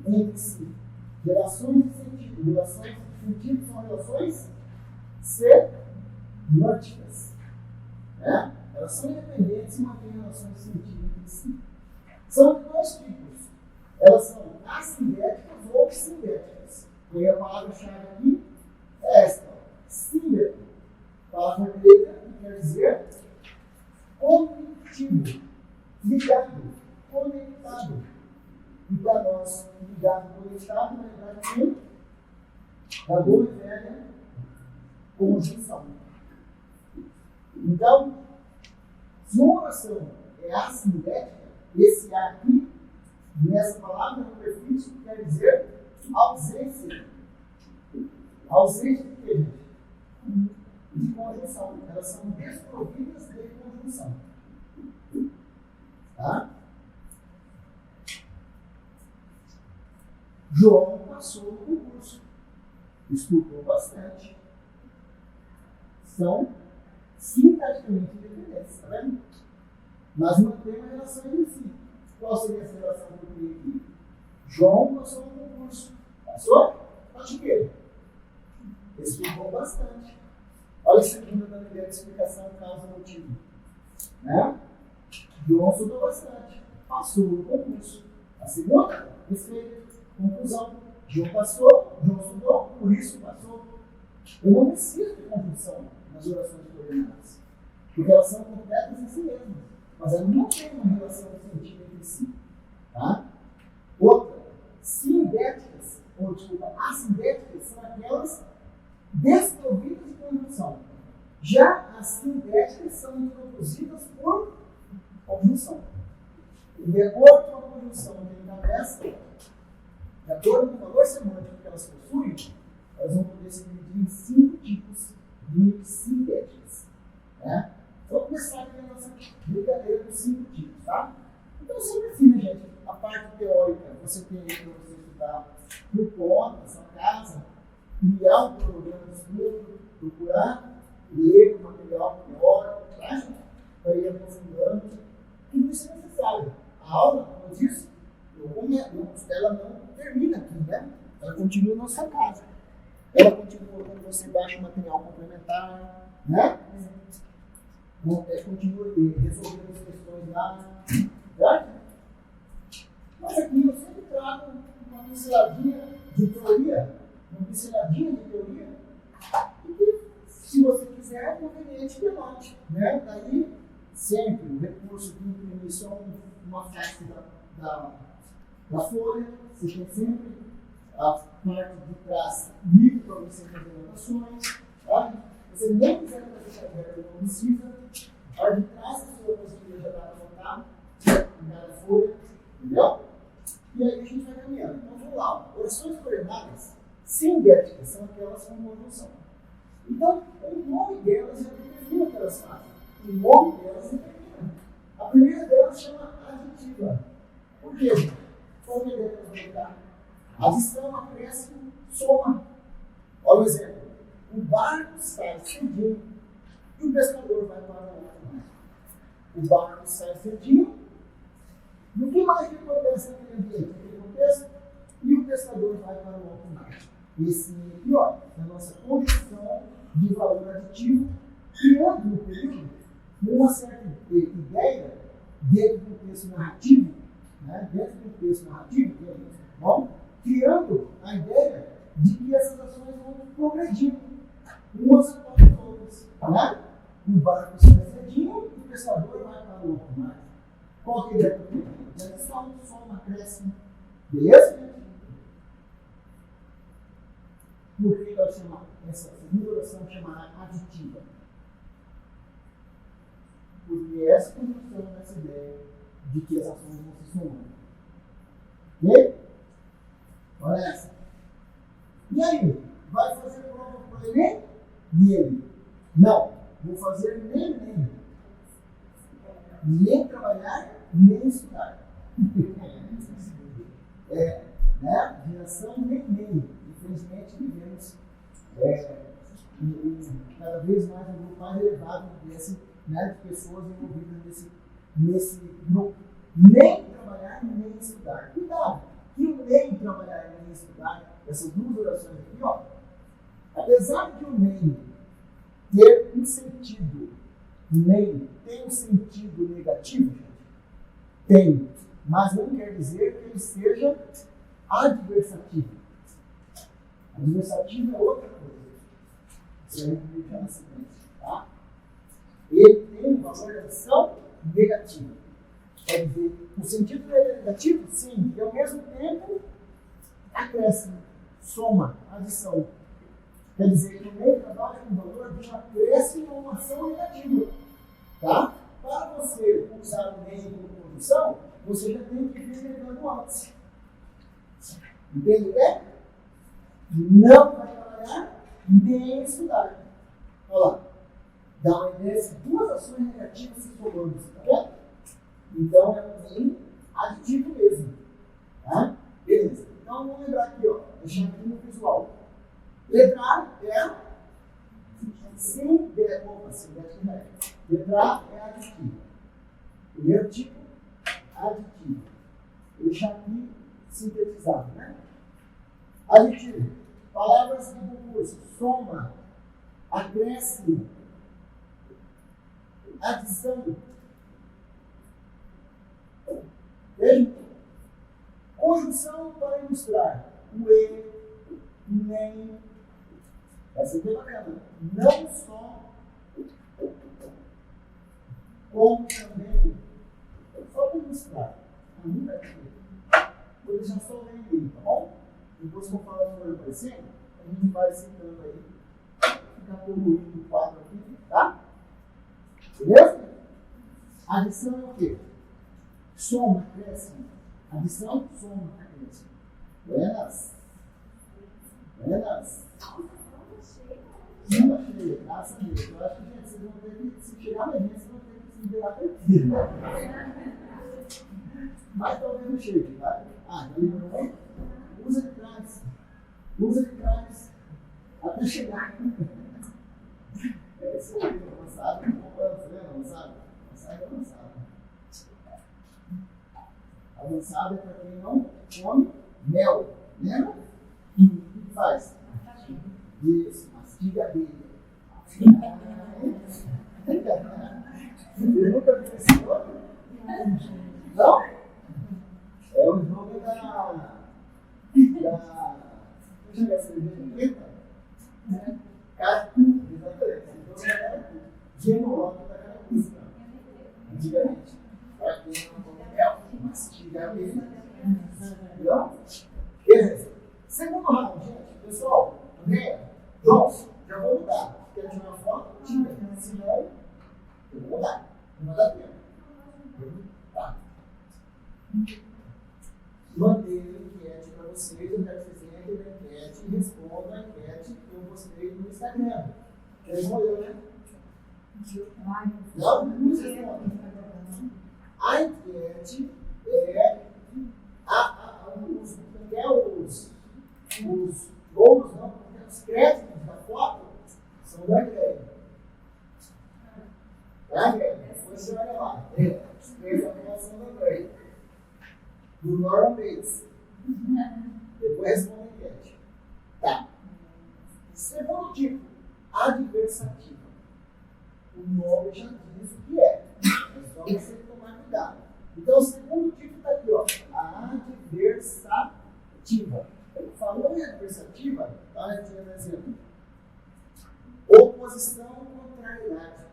entre si. Relações de sentido. Relações de sentido são relações semânticas. Né? Elas são independentes e mantêm relações de sentido entre si. São de dois tipos. Elas são assindéticas ou sindéticas. E a palavra-chave aqui é esta: sindético. Palavra grega que quer dizer conectivo, ligado, conectado. E para nós, ligado, conectado, na verdade, da boa e velha conjunção. Então, se uma oração é assindética, esse A aqui, nessa palavra no prefixo, quer dizer ausência. Ausência de quê, gente? De conjunção. Elas são desprovidas de conjunção. Tá? João passou no concurso. Estudou bastante. São sintaticamente independentes, tá vendo? Mas mantém uma relação entre si. Qual seria essa relação que eu criei aqui? João passou no concurso. Passou? Pode quê? Estudou bastante. Olha a segunda da ideia de explicação causa-motivo. Né? João estudou bastante. Passou no concurso. A segunda, respeito, conclusão. João passou, João estudou, por isso passou. Eu não preciso de conjunção nas orações coordenadas, porque elas são completas em si mesmas, mas elas não têm uma relação de sentido entre si. Tá? Outra, sindéticas, ou desculpa, assindéticas são aquelas desprovidas de conjunção. Já as sindéticas são introduzidas por conjunção. E de acordo com a conjunção que encabeça, de acordo com o valor semântico que elas possuem, elas vão poder se dividir em 5 tipos de sindéticas. Né? Vamos começar aqui a nossa brincadeira com 5 tipos. Tá? Então, sempre assim, né, gente? A parte teórica, você tem aí para você estudar por conta, na sua casa, criar um programa de estudo, procurar ler o material teórico, tá? Para ir aprofundando. Tudo isso é necessário. A aula, como eu disse, ela não termina aqui, né? Ela continua na sua casa. Ela continua quando você baixa o material complementar, né? Continua resolvendo as questões lá, certo? Mas aqui eu sempre trago uma pinceladinha de teoria, e que, se você quiser, é conveniente que anote, né? Daí, sempre o recurso de imprimir só uma face da folha, você tem sempre a parte de trás livre para você fazer anotações. Tá? Se você não quiser fazer caderno, não precisa. A parte de trás da sua apostila já dá para anotar em cada folha, entendeu? E aí a gente vai caminhando. Então vamos lá. Orações coordenadas sindéticas são aquelas com conjunção. Então, o nome delas já determina o que elas fazem. O nome delas determina. A primeira delas chama aditiva. Por quê? Qual é a ideia que nós vamos dar? Adição, acréscimo, soma. Olha o exemplo. O barco sai cedinho e o pescador vai para o alto mar. O barco sai cedinho. E o que mais que acontece naquele ambiente, naquele contexto? E o pescador vai para o alto mar. Esse aqui, ó, é a nossa condição de valor aditivo, criando no período uma certa ideia dentro do texto narrativo, né? Dentro do texto narrativo, que é muito bom, criando a ideia de que essas ações vão progredindo umas após as outras. Né? O barco sai cedinho e o pescador vai para o alto mar. Qual que é a ideia do período? Adição, soma, acréscimo. Beleza? Por que ela chama, essa segunda oração chama aditiva? Porque essa construção dessa ideia de que as ações vão se somando. Ok? Olha essa. E aí? Vai fazer prova para ele? E ele? Não. Vou fazer nem. Nem trabalhar, nem estudar. Né? Geração nem. Infelizmente, vivemos cada vez mais um grupo mais elevado desse, né, de pessoas envolvidas nesse grupo. Nem trabalhar, nem estudar. Cuidado, que o nem trabalhar, nem estudar, essas duas orações aqui, ó, apesar de o nem ter um sentido, nem tem um sentido negativo, gente, tem, mas não quer dizer que ele seja adversativo. Adversativo é outra coisa. Isso aí eu já na sequência, tá? Ele tem um valor de adição negativo. Quer dizer, o sentido dele é negativo? Sim, e ao mesmo tempo acréscimo, soma, adição. Quer dizer que o meio trabalha com o valor de um acréscimo ou uma ação negativa. Tá? Para você usar o meio como conjunção, você já tem que vir lembrando antes. Entende bem? Não vai trabalhar nem estudar. Olha lá. Dá uma ideia de duas ações negativas se somando. Tá vendo? Então é um meio aditivo mesmo. Tá? Beleza. Então vamos lembrar aqui, ó. Deixando aqui no visual. Letra A é letra A é aditivo. Primeiro tipo, aditivo. Vou deixar aqui sintetizado, né? Aditivo. Palavras de concurso. Soma, acréscimo, adição. Veja. Conjunção para ilustrar. O e, o nem. Essa aqui é bacana. Não só, como também. Só para ilustrar. Ainda aqui. Vou deixar só o nem, tá bom? Depois que eu falar sobre aparecendo, a gente vai citando aí. Ficar poluindo o quadro aqui, tá? Beleza? Adição é o quê? Soma, acréscimo. Adição, soma, acréscimo. Buenas. Não achei, graças a Deus. Eu acho que, gente, vocês vão ter que, se chegar na gente, vocês vão ter que se virar perfil. Mas talvez não chegue, tá? Ah, já liberou? Usa de trás. Até chegar. É isso aí, avançado. Avançado é avançado. Avançado é para quem não come mel. Lembra? O que faz? Isso, mastiga a abelha. Você nunca viu esse jogo? Não? É o jogo da. Deixa eu ver a cerveja preta. Caracu, exatamente. Então é caracu. Genológico da caracu. Antigamente. Para quem não come mel, mastiga a abelha. Entendeu? Beleza. Segundo round, gente. Pessoal, João, já vou mudar. Quer tirar uma foto? Tira. Se não, eu vou mudar. Não vai dar tempo. Tá. Mantenha a enquete para vocês. Eu quero que vocês entrem na enquete e respondam a enquete que eu mostrei no Instagram. Respondeu, né? Não? Não respondem. A enquete é os bônus, não, porque os créditos da foto são da Greg. Tá, Greg? Depois você olha lá. Os três são da Greg. Do Norman Bates. Depois responde a enquete. Tá. Segundo tipo, adversativa. O nome já diz o que é. Então você tem que tomar cuidado. Então o segundo tipo está aqui, ó. A adversativa. Falou em adversativa, olha aqui um exemplo. Oposição ou contrariedade.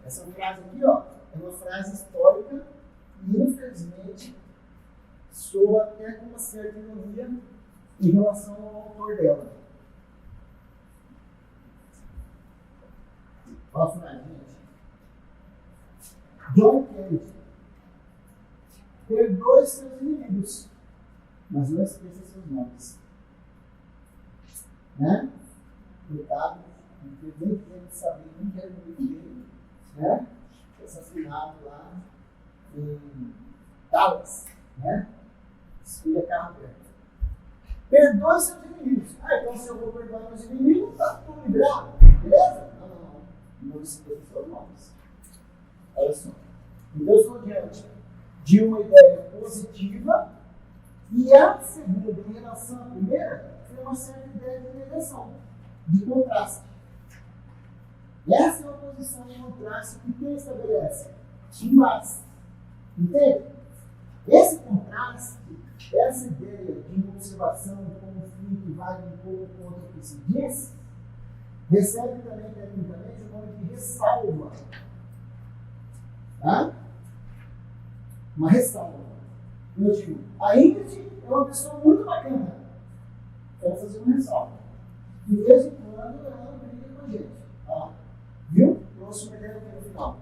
Essa frase aqui, ó, é uma frase histórica e infelizmente soa até com uma certa ironia em relação ao autor dela. Olha a frase, gente. John Kennedy. Perdoe seus inimigos, mas não esqueça seus nomes. Né? Coitado, não tem nem tempo de saber quem que era o inimigo dele, né? Assassinado lá em Dallas, né? Escolha carro aberto. Perdoe seus inimigos. Ah, então se eu vou perdoar meus inimigos, está tudo liberado. Beleza? Não. Não esqueça seus nomes. Olha só. Então eu estou diante de uma ideia positiva e a segunda, em relação à primeira, tem uma certa ideia de negação, de contraste. E essa é uma posição de contraste que quem estabelece? Mas, entende? Esse contraste, essa ideia de uma observação, de conflito, vai um pouco contra o que se diz, recebe também tecnicamente o nome de ressalva. Tá? Uma ressalva. Eu digo, a Ingrid é uma pessoa muito bacana. Quero fazer uma ressalva. De vez em quando ela briga com a gente. Ó, viu? Trouxe uma ideia aqui no final.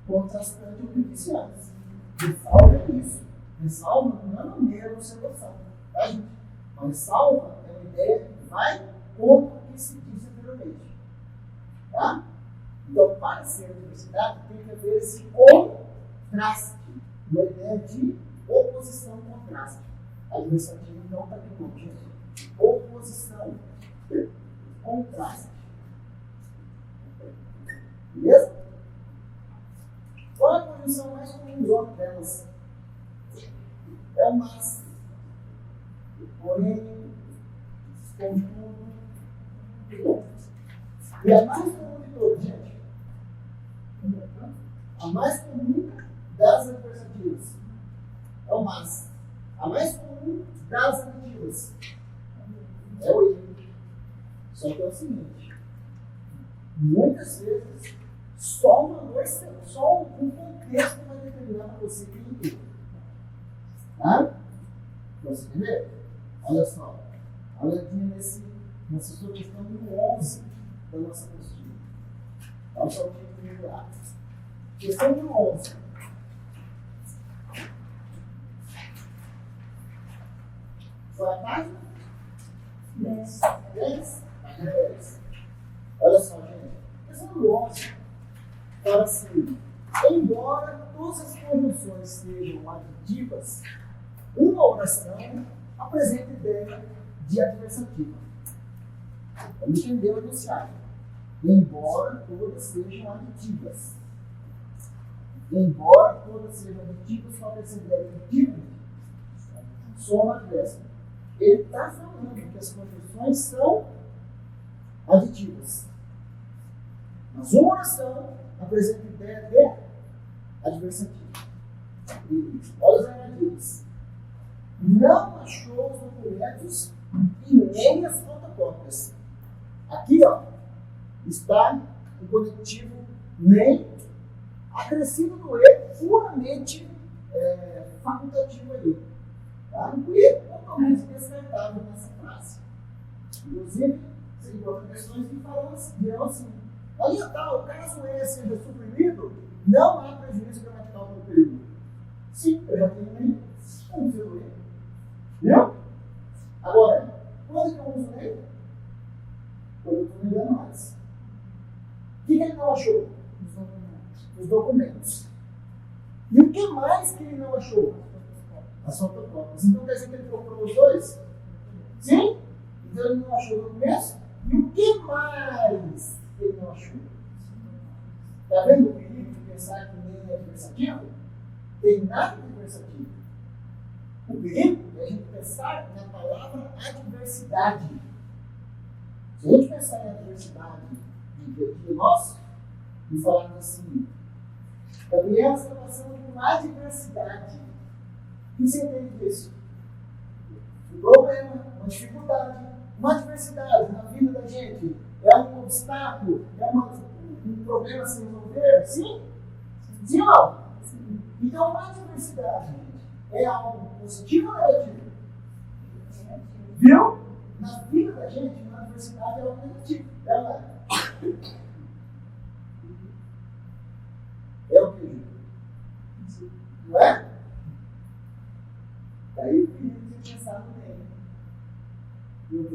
Contrastante o que disse antes. Ressalva é isso. Ressalva não é uma mera observação. Tá, gente? Mas ressalva é uma ideia que vai contra o que se disse anteriormente. Tá? Então, para ser diversidade, tem que haver esse contraste. Uma ideia de oposição contraste. Adversativo não está aqui não, gente. Oposição. Contraste. Beleza? Qual é a conjunção mais comum delas? É o mas. Porém, contudo. E a mais comum de todas, gente. A mais comum das adversativas é o mas. A mais comum das aditivas é o e. Só que é o seguinte: muitas vezes só um contexto vai determinar para você quem é o. Tá? Você entender? Olha só. Olha aqui nessa sua questão do 11 da nossa postura. Olha só o que eu vou lá. Questão do 11. Foi a página? 10. 10? Página 10. Olha só, gente. Questão do 11 fala assim: embora todas as conjunções sejam aditivas, uma oração apresenta ideia de adversativa. Vamos entender o enunciado. Embora todas sejam aditivas. Embora todas sejam aditivas, qual é essa ideia aditiva? Soma adversa. Ele está falando que as conjunções são aditivas. Mas uma oração apresenta ideia de adversativa. Olha os armadilhas. Não achou os documentos e nem as fotocópias. Aqui, ó, está o conectivo nem acrescido do E, puramente facultativo aí. Tá? O E totalmente descartável nessa frase. Inclusive, você encontra questões que falam assim: aí tal, caso o E seja suprimido, não há prejuízo gramatical pelo período. Sim, eu já tenho nem como ser o E. Viu? Agora, quando que eu uso ele? Quando eu estou ligando mais. O que ele não achou? Os documentos. E o que mais que ele não achou? As fotocópias. Então quer dizer que ele procurou os dois? Sim? Então ele não achou os documentos. E o que mais que ele não achou? Está vendo o perigo de pensar que nem é adversativo? Tem nada de adversativo. O perigo é a gente pensar na palavra adversidade. Se a gente pensar em adversidade de nós, e falarmos assim, Gabriel está passando por uma adversidade. O que você entende disso? Um problema, uma dificuldade, uma adversidade na vida da gente. É um obstáculo, é um problema a se resolver? Sim? Sim ou não? Sim. Então, uma adversidade, gente, é algo positivo ou negativo? Viu? Na vida da gente, uma adversidade é algo negativo. Ela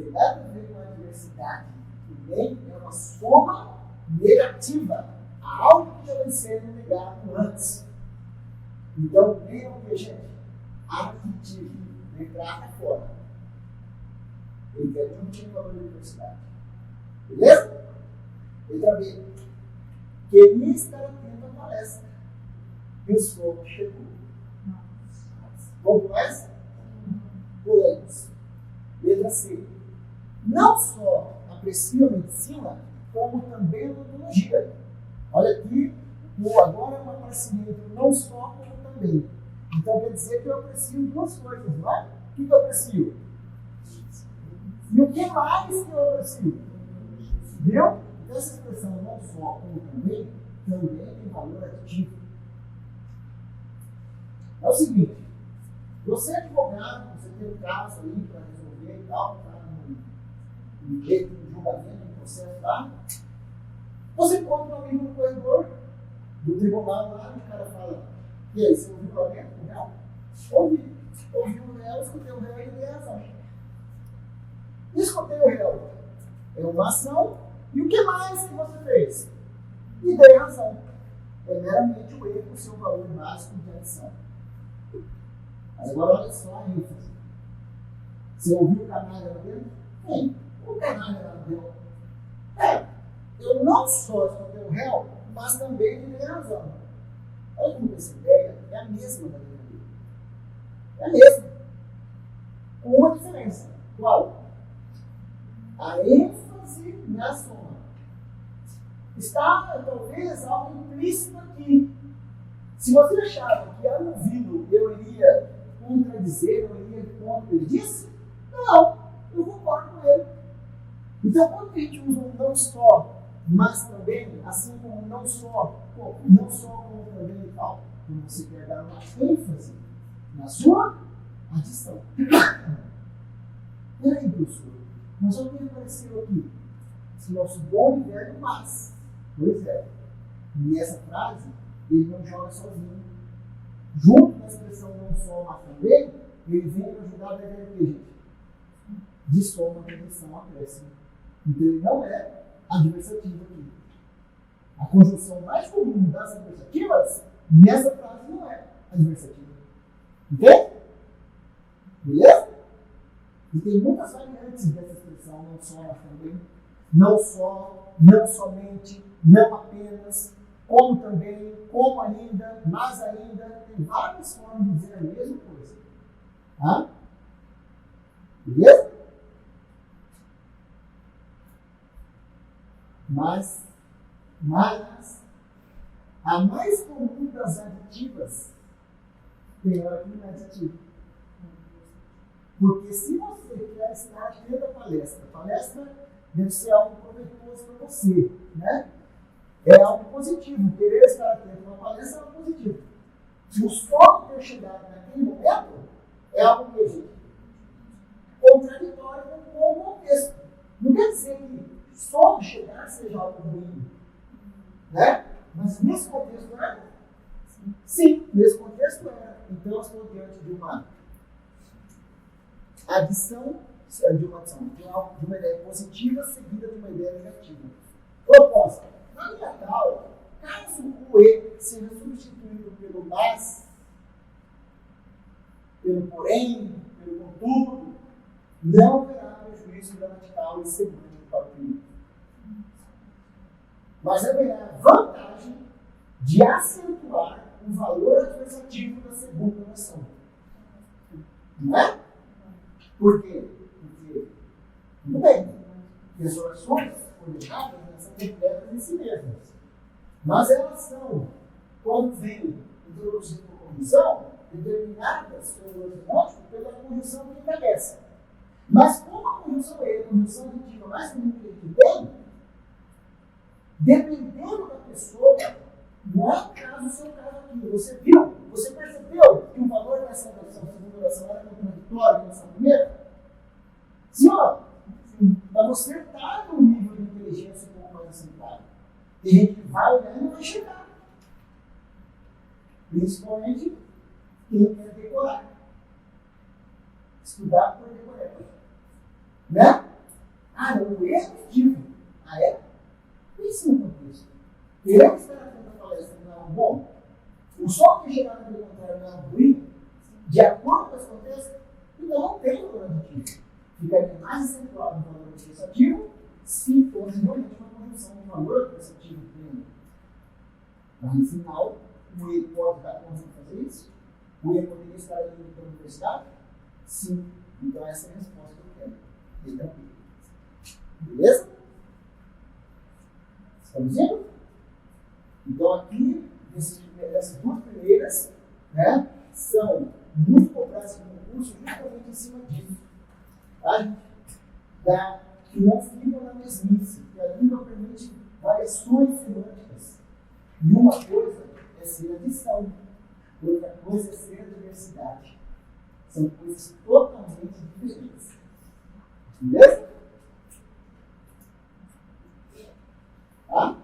tem nada a ver com a diversidade. Também é uma soma negativa a algo que já vem sendo negado antes. Então, nem o que, gente? Aditivo, entrar para fora. Ele quer discutir o valor da diversidade. Beleza? Letra B. Queria estar atento à palestra. E o som chegou. Vamos mais? Pulemos. Letra C. Não só aprecio a medicina, como também a odontologia. Olha aqui, agora é uma parceria entre não só, como também. Então quer dizer que eu aprecio duas coisas, não é? O que eu aprecio? E o que mais que eu aprecio? Viu? Então essa expressão não só, como também tem valor aditivo. É o seguinte, você é advogado, você tem um caso aí para resolver e tal, está no jeito de julgamento, no processo lá, você encontra um amigo no corredor do tribunal lá, e o cara fala, e aí, você ouviu o lamento? Não. Ouvi o réu, escutei o réu e dei razão. Escutei o réu. É uma ação, e o que mais que você fez? E dei razão. É meramente o erro, o seu valor básico de adição. Mas agora olha só a ênfase. Você ouviu o canalha lá dentro? Sim, o canalha lá dentro. Eu não só escutei o réu, mas também lhe dei razão. Olha como essa ideia é a mesma da minha vida. É a mesma. Com uma diferença. Qual? A ênfase na soma. Está, talvez, algo implícito aqui. Se você achava que ao ouvi-lo eu iria contradizer, eu iria contra o que ele disse, não, eu concordo com ele. Então, quando a gente usa um não só, mas também, assim como não só como também e tal, quando você quer dar uma ênfase na sua adição. Peraí, professor, mas o que apareceu aqui? Esse nosso bom e velho mas. Pois é. E essa frase, ele não joga sozinho. Junto com a expressão não só, mas também, ele vem para ajudar a ver o que, gente? De soma, redução, acréscimo. Então ele não é adversativo aqui. A conjunção mais comum das adversativas, nessa frase não é adversativa. Entende? Beleza? E tem muitas variantes dessa expressão, não só, mas também. Não só, não somente, não apenas, como também, como ainda, mas ainda. Tem várias formas de dizer a mesma coisa. Tá? Beleza? Mas a mais comum das aditivas tem hora que não é aditiva. Porque se você quer estar atento à palestra, a palestra deve ser algo proveitoso para você, né? É algo positivo. Querer estar atento a uma palestra é algo positivo. Se o só ter chegado naquele momento é algo que contraditório com o contexto. Não quer dizer que só chegar seja algo ruim, né? Mas nesse contexto era? Sim, nesse contexto era. Então eu estou diante de uma adição, de uma ideia positiva seguida de uma ideia negativa. Proposta. Na minha aula, caso o E seja substituído pelo mas, pelo porém, pelo contudo, não haverá prejuízo gramatical e semântico para o cliente. Mas haverá vantagem de acentuar o valor adversativo da segunda oração. Não é? Por quê? Porque, tudo bem, as orações coordenadas são completas em si mesmas. Mas elas são, quando vêm introduzidas por conjunção, determinadas pelo lógico pela conjunção que encabeça. Mas como a conjunção é a conjunção aditiva mais comum que a gente tem, dependendo da pessoa, não é o caso, o seu caso aqui. Você viu? Você percebeu que o valor dessa oração, segunda oração, era contraditório nessa primeira? Sim ou não? Mas você está num nível de inteligência um pouco mais assentado. Tem gente que vai olhar e não vai chegar. Principalmente quem quer decorar. Estudar por decorar. Né? Ah, não, o erro positivo. Ah, é? Isso no contexto. Eu estar atento à palestra não é algo bom. O som que chegar naquele contrário não é algo ruim, de acordo com esse contexto, então não tem valor aditivo. Ficaria mais acentuado no valor administrativo se fosse realmente uma conjunção de valor administrativo pleno. Mas no final, o E pode dar conta de fazer isso? O E poderia estar ali na universidade? Sim. Então essa é a resposta que eu quero. Então, beleza? Estamos indo? Então aqui, essas duas primeiras, né, são muito cobradas no concurso justamente em cima disso. Tá? Que não ficam na mesmice, que a língua permite variações semânticas. E uma coisa é ser adição, outra coisa é ser diversidade. São coisas totalmente diferentes. Beleza? Tá?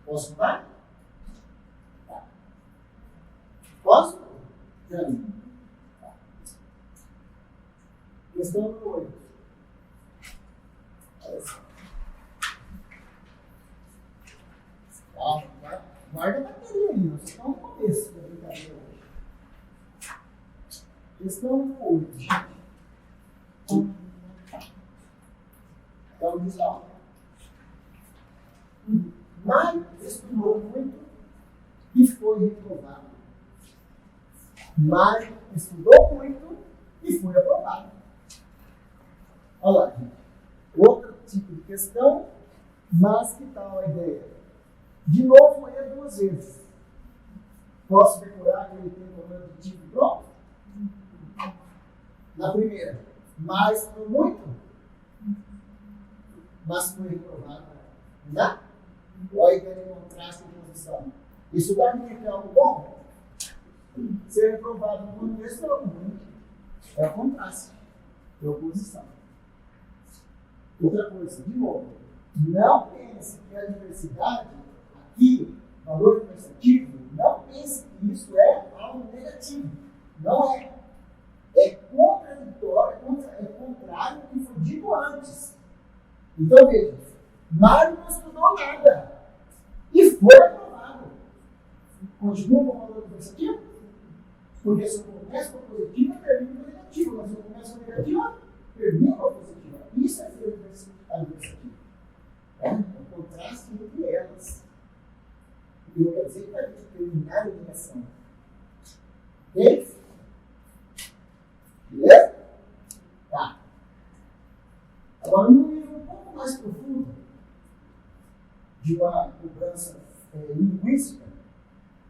Posso mudar? Tá. Posso? Jane. Tá. Questão número 8. Calma, tá? Guarda a bateria aí, nós estamos no começo da brincadeira hoje. Questão número 8, gente. Então, diz lá. Mário estudou muito e foi reprovado. Mário estudou muito e foi aprovado. Olha lá, gente. Outro tipo de questão, mas que tal a ideia? De novo, é 2 vezes. Posso decorar que ele tem problema de tipo pronto? Na primeira, Mário estudou muito, mas foi reprovado. Não? Olha a ideia de contraste e transição. Estudar muito é algo bom? Ser reprovado no contexto é algo ruim. É o contraste, é a oposição. Outra coisa, de novo, não pense que a diversidade, aqui, valor administrativo, não pense que isso é algo negativo. Não é. É contraditório, é contrário ao que foi dito antes. Então veja, Mário não estudou nada e foi aprovado. Continua com o valor administrativo? Porque se eu começo com a positiva, termino com a negativa. Mas se eu começo com a negativa, termino com a positiva. Isso é ser administrativo. É um contraste entre elas. E não quer dizer que vai terminar a eliminação. Ok? Beleza? Tá. Agora, num nível um pouco mais profundo de uma cobrança linguística,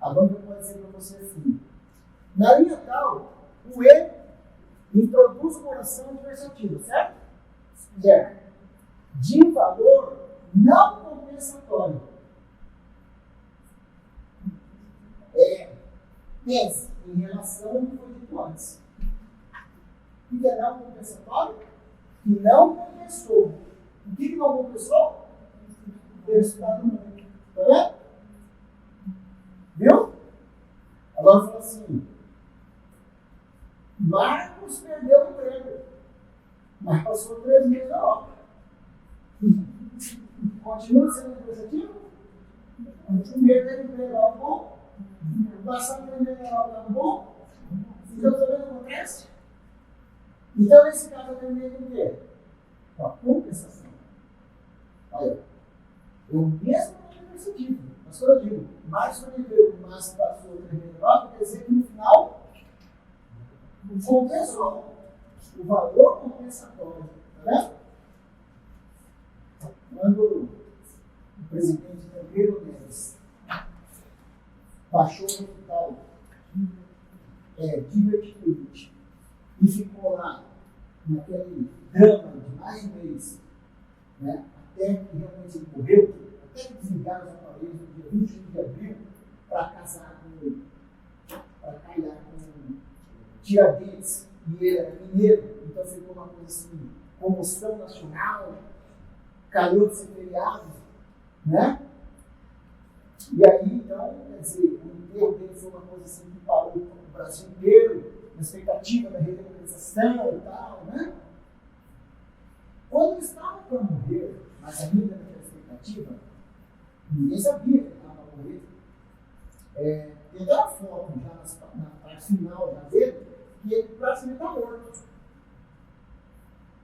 a banca pode dizer para você assim: na linha tal, o E introduz uma oração adversativa, certo? Certo. De valor não compensatório. Pense em relação ao que foi dito antes. O que é não compensatório? Que não compensou. O que não compensou? Ter estudado muito. Tá vendo? Viu? Agora fala assim: Marcos perdeu o emprego, mas passou 3 meses na obra. Continua sendo administrativo? Perder o emprego é algo bom? Passar 3 meses na obra é algo bom? Então, também não acontece? Então, nesse caso, eu terminei com o quê? Com a compensação. Olha, eu mesmo não tenho percebido, mas quando eu digo, mais sobreviveu, mas passou 3 meses na obra, quer dizer que no final, compensou. O valor compensatório. Tá vendo? Quando o presidente Tancredo Neves baixou o hospital divertidamente e ficou lá naquele drama de mais de um mês, né, até que realmente ele morreu, até que desligaram os aparelhos no dia 21 de abril para casar com ele, para calhar com Tiradentes, e ele era mineiro, então ficou uma coisa assim, comoção nacional, calhou de ser feriado, né? E aí, então, quer dizer, o enterro dele foi uma coisa assim que parou o Brasil inteiro, na expectativa da redemocratização e tal, né? Quando ele estava para morrer, mas ainda naquela expectativa, ninguém sabia que ele estava para morrer. Tem até uma foto já na parte final já dele, que ele praticamente está morto.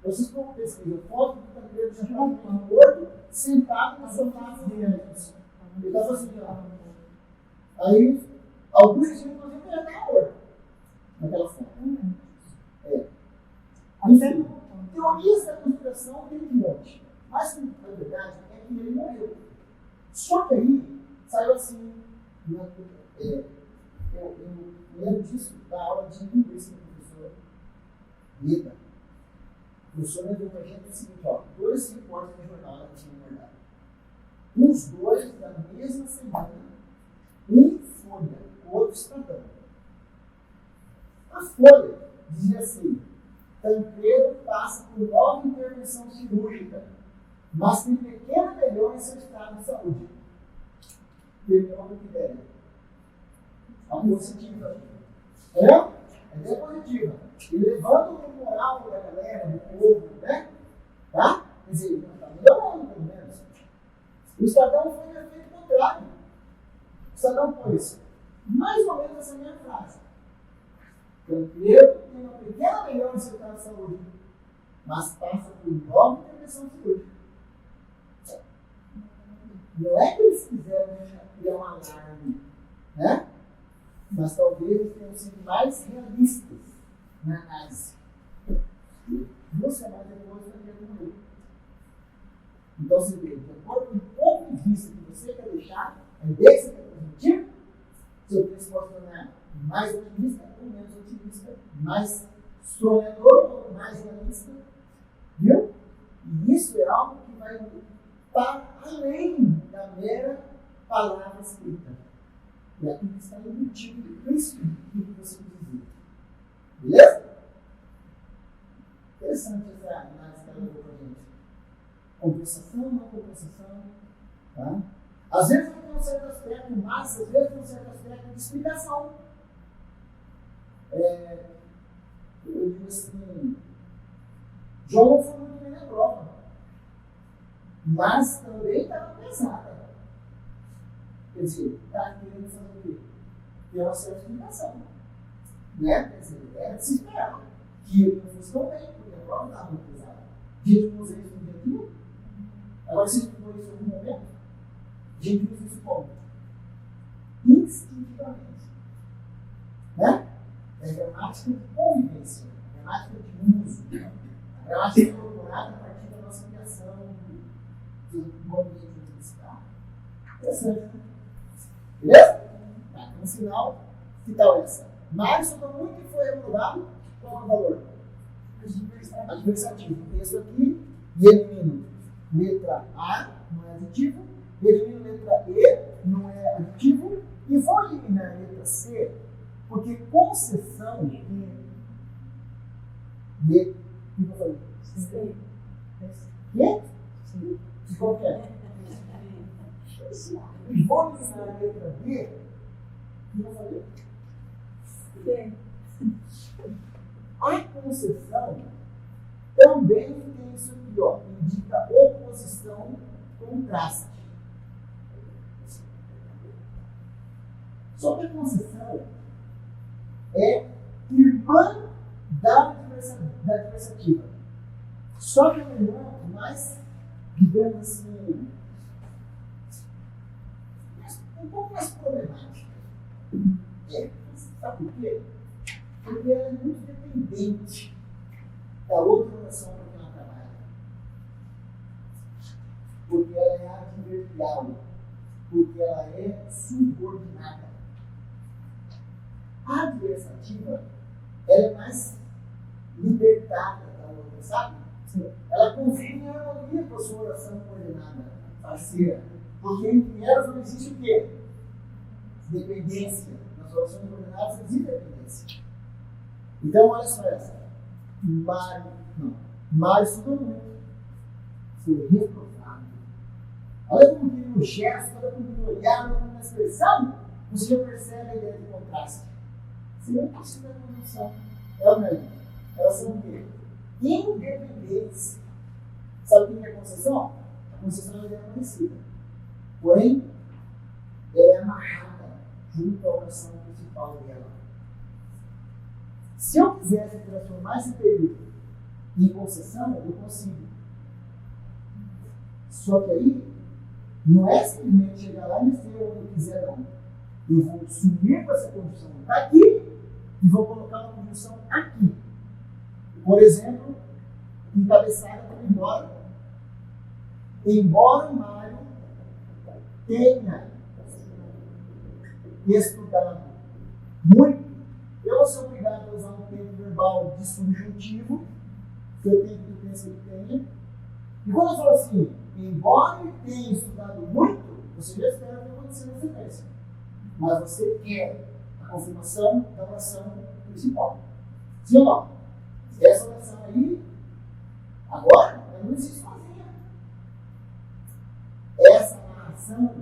Vocês estão pesquisando foto do Tancredo já estava morto, sentado na sofá dele. Ele estava assim, ó. Aí, alguns diziam, inclusive, que ele estava morto. Naquela foto. Enfim, teorias da conspiração tem um monte. Mas, na verdade, é que ele morreu. Só que aí, saiu assim, eu lembro disso da aula de inglês que o professor Lida. O professor levou para a gente o seguinte, ó, 2 repórteres de jornal ela tinha guardado. Os 2 da mesma semana, um Folha, o outro Estadão. A Folha dizia assim, Tancredo passa por nova intervenção cirúrgica, mas tem pequena melhora em seu estado de saúde. Terminou com a ideia. A positiva. A ideia positiva. E levando o moral da galera, do povo, né? Tá? Quer dizer, está melhorando, pelo menos. O Estadão foi o efeito contrário. O Estadão pôs mais ou menos essa minha frase. Tancredo tem uma pequena melhora no seu estado de saúde, mas passa por nova intervenção cirúrgica. Não é que eles quiseram criar um alarme, né? Mas talvez eles tenham sido mais realistas na análise. 2 semanas depois, o Tancredo morreu. Então, você vê, de acordo com o ponto de vista que você quer deixar, a ideia que você quer transmitir, seu texto pode tornar mais otimista ou menos otimista, mais sonhador ou mais realista. Viu? E isso é algo que vai para além da mera palavra escrita. E aqui está embutido de Cristo no que você dizer. Beleza? Interessante essa análise que ela levou para a gente. Compensação, não compensação. Tá? Às vezes tem um certo aspecto, mas às vezes tem um certo aspecto de explicação. Eu digo assim, João não foi muito bem na prova, mas também estava pesada. Quer dizer, está querendo fazer o quê? Ter uma certa explicação. Né? Quer dizer, era de se esperar que ele não fosse tão bem, porque a prova estava muito pesada. Gente que usa isso no dia a dia. Agora, se estudou isso em algum momento, a gente usa isso como? Instintivamente. Né? É gramática de convivência, gramática de uso, a gramática incorporada a partir da nossa criação do ambiente universitário. Interessante, né? Beleza? Tá, no final, que tal essa? Mário estudou muito e foi reprovado. Qual é o valor? Adversativo. Isso aqui, e elimino letra A, não é aditivo, elimino letra E, não é aditivo, e vou eliminar a letra C, porque concessão de. O que eu falei? C. Quê? De qualquer. E vou eliminar a letra B, o que eu falei? C. A concessão também tem isso aqui, ó, indica oposição, contraste. Só que a concessão é irmã da adversativa. Só que é uma irmã mais, digamos assim, um pouco mais problemática. Sabe por quê? Porque ela é muito dependente da outra oração para quem ela trabalha. Porque ela é adverbial. Porque ela é subordinada. A adversativa, ela é mais libertada da outra, sabe? Sim. Ela convive em harmonia com a sua oração coordenada, parceira. Porque entre elas não existe o quê? Dependência. Nas orações coordenadas existe dependência. Então, olha só essa. Mário estudou muito. Foi reprovado. Olha como que no gesto, olha como que no olhar, olha como na expressão, você já percebe a ideia de contraste. Você não precisa da noção. É ou não? Elas são o quê? Independentes. Sabe o que é concessão? A concessão é uma ideia parecida. Porém, ela é amarrada junto à oração principal dela. Se eu quisesse transformar esse período em concessão, eu consigo. Só que aí, não é simplesmente chegar lá e dizer onde eu quiser, não. Eu vou sumir com essa condição daqui e vou colocar uma condição aqui. Por exemplo, encabeçada por embora. Embora o Mário tenha estudado muito, eu vou ser obrigado a usar um tempo verbal de subjuntivo, que eu tenho que pensar que tenha. E quando eu falo assim, embora ele tenha estudado muito, você já espera o que acontecer na sequência. Mas você quer a confirmação da oração principal. Sim ou não? Essa oração aí, agora, ela não existe sozinha. Essa narração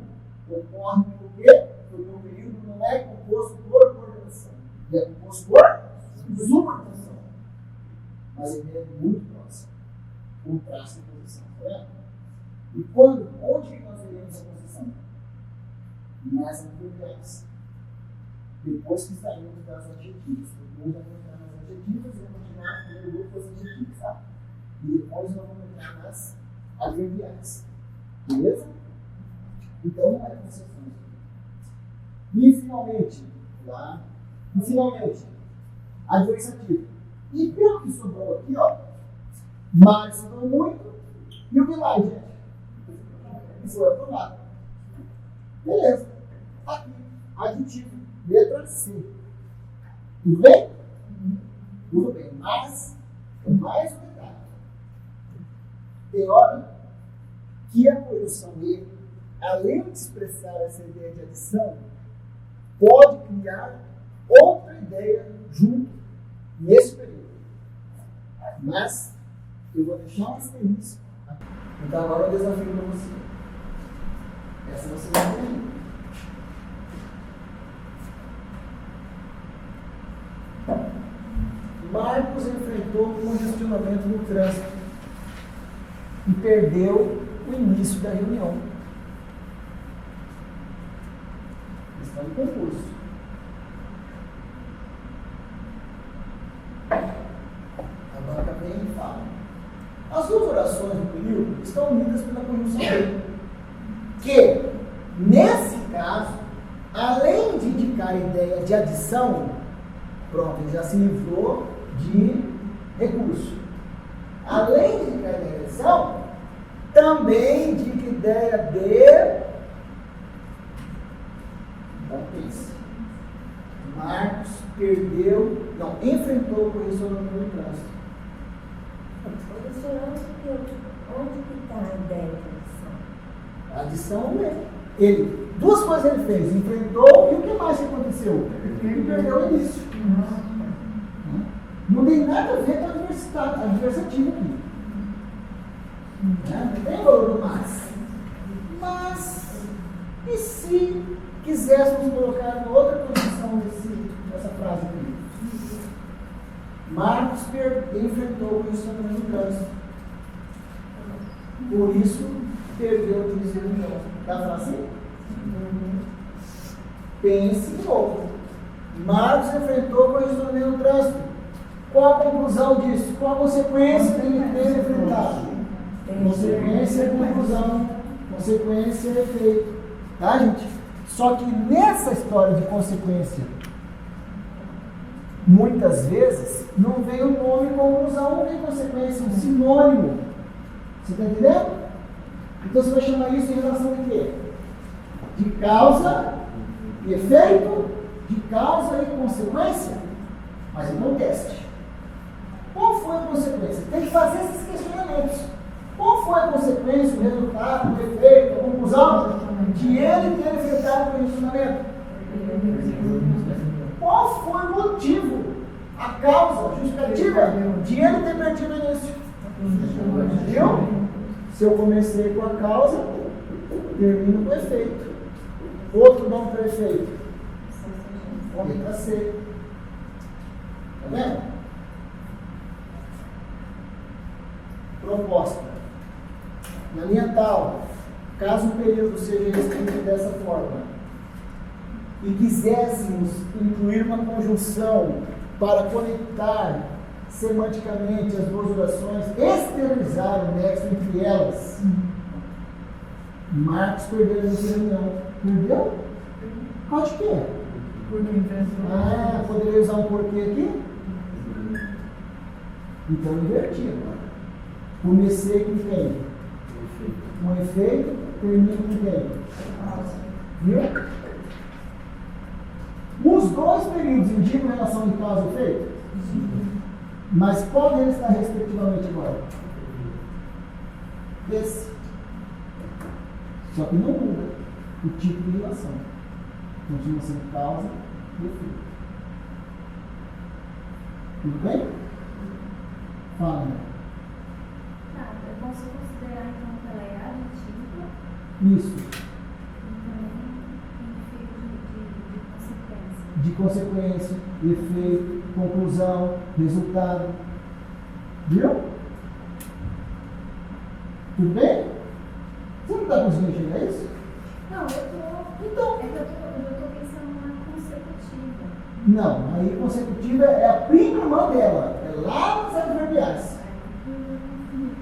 ocorre porque o período não é composto por coordenação, ele é composto por subordinação. Mas ele é muito próximo. Contraste de posição, tá? E onde que nós veremos a posição? Nas adverbiais. Depois que saímos das adjetivas. Depois nós vamos entrar nas adjetivas e vamos continuar no primeiro grupo das adjetivas, tá? E depois nós vamos entrar nas adverbiais. Beleza? Então não é concessão. E finalmente, adversativo. E pelo que sobrou aqui, ó, Mário sobrou muito, e o que mais, gente? Foi aprovado. Beleza. Aqui, adjetivo, letra C. Tudo bem? Tudo bem, mas mais um detalhe. Tem hora que a conjunção E, além de expressar essa ideia de adição, pode criar outra ideia junto nesse período. Mas eu vou deixar um asterisco. Então agora eu desafio para você. Essa você vai ter. Marcos enfrentou um congestionamento no trânsito e perdeu o início da reunião. Está em concurso. A banca vem e fala. As duas orações do período estão unidas pela conjunção E, que, nesse caso, além de indicar a ideia de adição, pronto, ele já se livrou de recurso. Além de indicar a ideia de adição, também indica a ideia de... Então, pense. Marcos enfrentou o correcionamento no trânsito. Onde que está a ideia de adição? A adição é duas coisas ele fez, enfrentou, e o que mais que aconteceu? Ele perdeu o início. Não tem nada a ver com a adversativa aqui. Não tem valor do mas. Mas, e se quiséssemos colocar uma outra condição dessa frase aqui? Marcos enfrentou o condicionamento no trânsito. Por isso, perdeu o juízo de reunião. Dá para assim? Pense de novo. Marcos enfrentou o condicionamento no trânsito. Qual a conclusão disso? Qual a consequência dele ter enfrentado? Consequência é conclusão. Consequência é efeito. Tá, gente? Só que nessa história de consequência, muitas vezes, não vem o nome conclusão, não vem consequência, um sinônimo. Você está entendendo? Então você vai chamar isso em relação a quê? De causa e efeito, de causa e consequência. Mas não teste. Qual foi a consequência? Tem que fazer esses questionamentos. Qual foi a consequência, o resultado, o efeito, a conclusão de ele ter enfrentado o condicionamento? Qual foi o motivo, a causa, a justificativa de ele ter perdido o início? Viu? Se eu comecei com a causa, termino com o efeito. Outro nome para efeito. Letra C. Tá vendo? Proposta. na linha tal, caso o período seja escrito dessa forma, e quiséssemos incluir uma conjunção para conectar semanticamente as duas orações, exteriorizar o nexo entre elas, Marcos perdeu essa reunião. Perdeu? Pode quê? Poderia usar um porquê aqui? Então inverti agora. Comecei com quem? Um efeito, termino com quem? Viu? Os dois períodos indicam relação de causa e efeito? Mas qual deles está respectivamente agora? Esse. Só que não muda o tipo de relação. Continua sendo causa e efeito. Tudo bem? Fala, né? Eu posso considerar então que ela é aditiva? Isso. Então, De consequência, efeito, conclusão, resultado. Viu? Tudo bem? Você não está conseguindo chegar a isso? não, eu estou. Então. É que eu estou pensando na consecutiva. Não, aí consecutiva é a prima irmã dela. É lá nas adverbiais.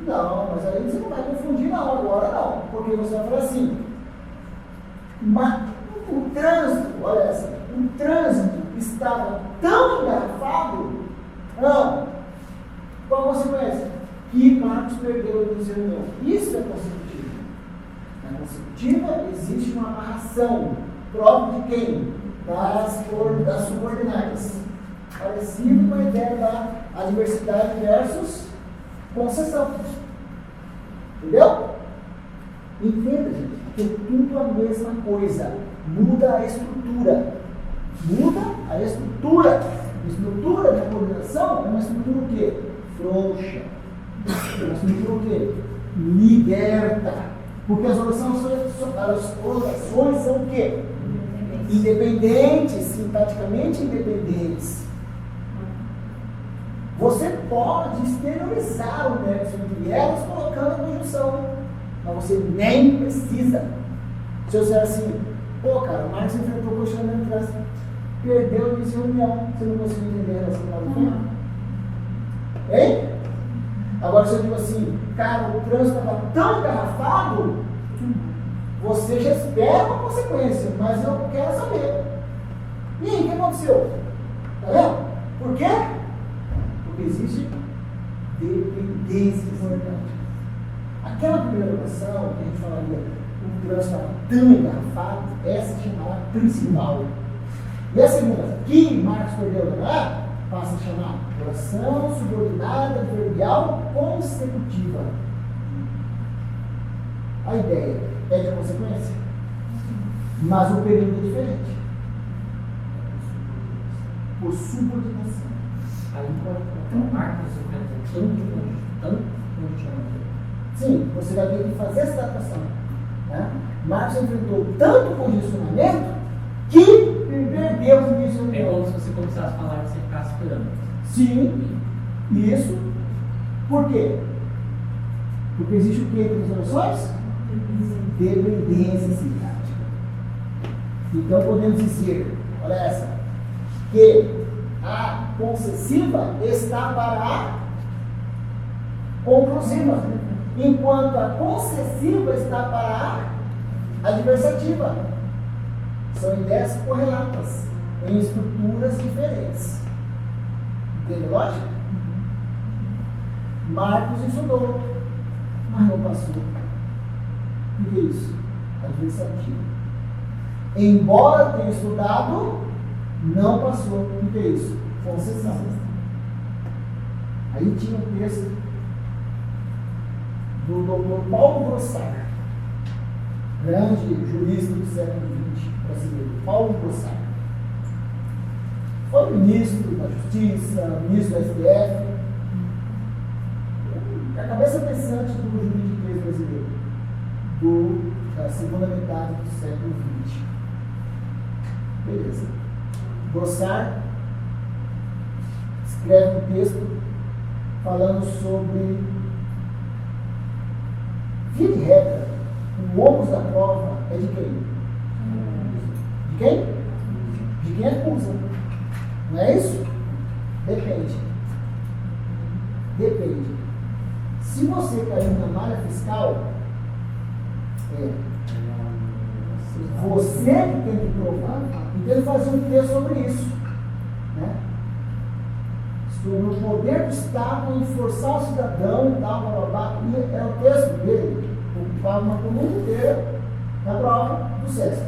Não, mas aí você não vai confundir não, agora não. Porque você vai falar assim. O trânsito, olha essa, o trânsito estava tão engarrafado, qual a consequência? Que Marcos perdeu a reunião. Isso é consecutiva. Na consecutiva existe uma amarração própria de quem? Das subordinadas. Parecido com a ideia da adversidade versus concessão. Entendeu? Entenda, gente, que é tudo a mesma coisa. Muda a estrutura. Muda a estrutura. A estrutura da coordenação é uma estrutura o quê? Frouxa. É uma estrutura o quê? Liberta. Porque as orações são o quê? Independentes, sintaticamente independentes. Você pode exteriorizar o nexo entre elas colocando a conjunção, mas você nem precisa. Se eu disser assim, pô, cara, o Marcos enfrentou o questionamento de trânsito, perdeu a missão reunião, você não conseguiu entender a relação da Hein? Agora, se eu digo assim, cara, o trânsito estava tão engarrafado, você já espera uma consequência, mas eu quero saber. E aí, o que aconteceu? Tá vendo? Por quê? Porque existe dependência importante. Aquela primeira oração que a gente falaria, o trânsito estava tão engarrafado, essa é chamada principal. E a segunda, que Marcos perdeu lá, passa a chamar oração subordinada adverbial consecutiva. A ideia é de consequência, mas o período é diferente. Por subordinação. Aí pode colocar Marcos tanto condicionamento. Sim, você vai ter que fazer essa adaptação. Né? Marcos enfrentou tanto condicionamento que perdeu o início do É como se você começasse a falar e você ficasse esperando. Sim, isso. Por quê? Porque existe o que entre as orações? Dependência sintática. Então podemos dizer, olha essa, que a concessiva está para a conclusiva, enquanto a concessiva está para a adversativa. São ideias correlatas, em estruturas diferentes. Entende a lógica? Marcos estudou, mas não passou. O que é isso? Adversativo. Embora tenha estudado, não passou. O que é isso? Concessão. Aí tinha um texto do Dr. Paulo Grossar, grande jurista do século XX brasileiro. Paulo Grossar. Foi ministro da Justiça, ministro do STF. A cabeça pensante do juridiquês brasileiro, da segunda metade do século XX. Beleza. Grossar escreve um texto falando sobre via de regra, o ônus da prova é de quem? De quem? De quem acusa. Não é isso? Depende. Depende. Se você cair na malha fiscal, você que tem que provar e tem que fazer um texto sobre isso. Né? Sobre o poder do Estado em forçar o cidadão e tal, blá, blá, blá. E é o texto dele, ocupava uma coluna inteira da prova do SESC.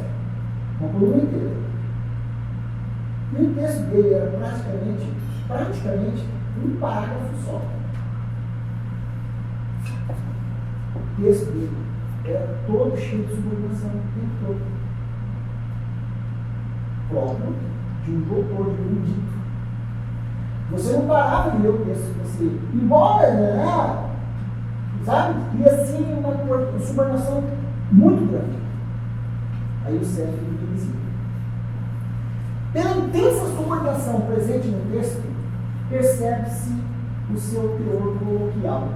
Uma coluna inteira. E o texto dele era praticamente um parágrafo só. O texto dele era todo cheio de subordinação o tempo todo. Próprio de um doutor, de um erudito. Você não parava de ler o texto, você, embora, né, sabe? E assim, uma subordinação muito grande. Aí o CEF me dizia. Pela intensa subordinação presente no texto, percebe-se o seu teor coloquial.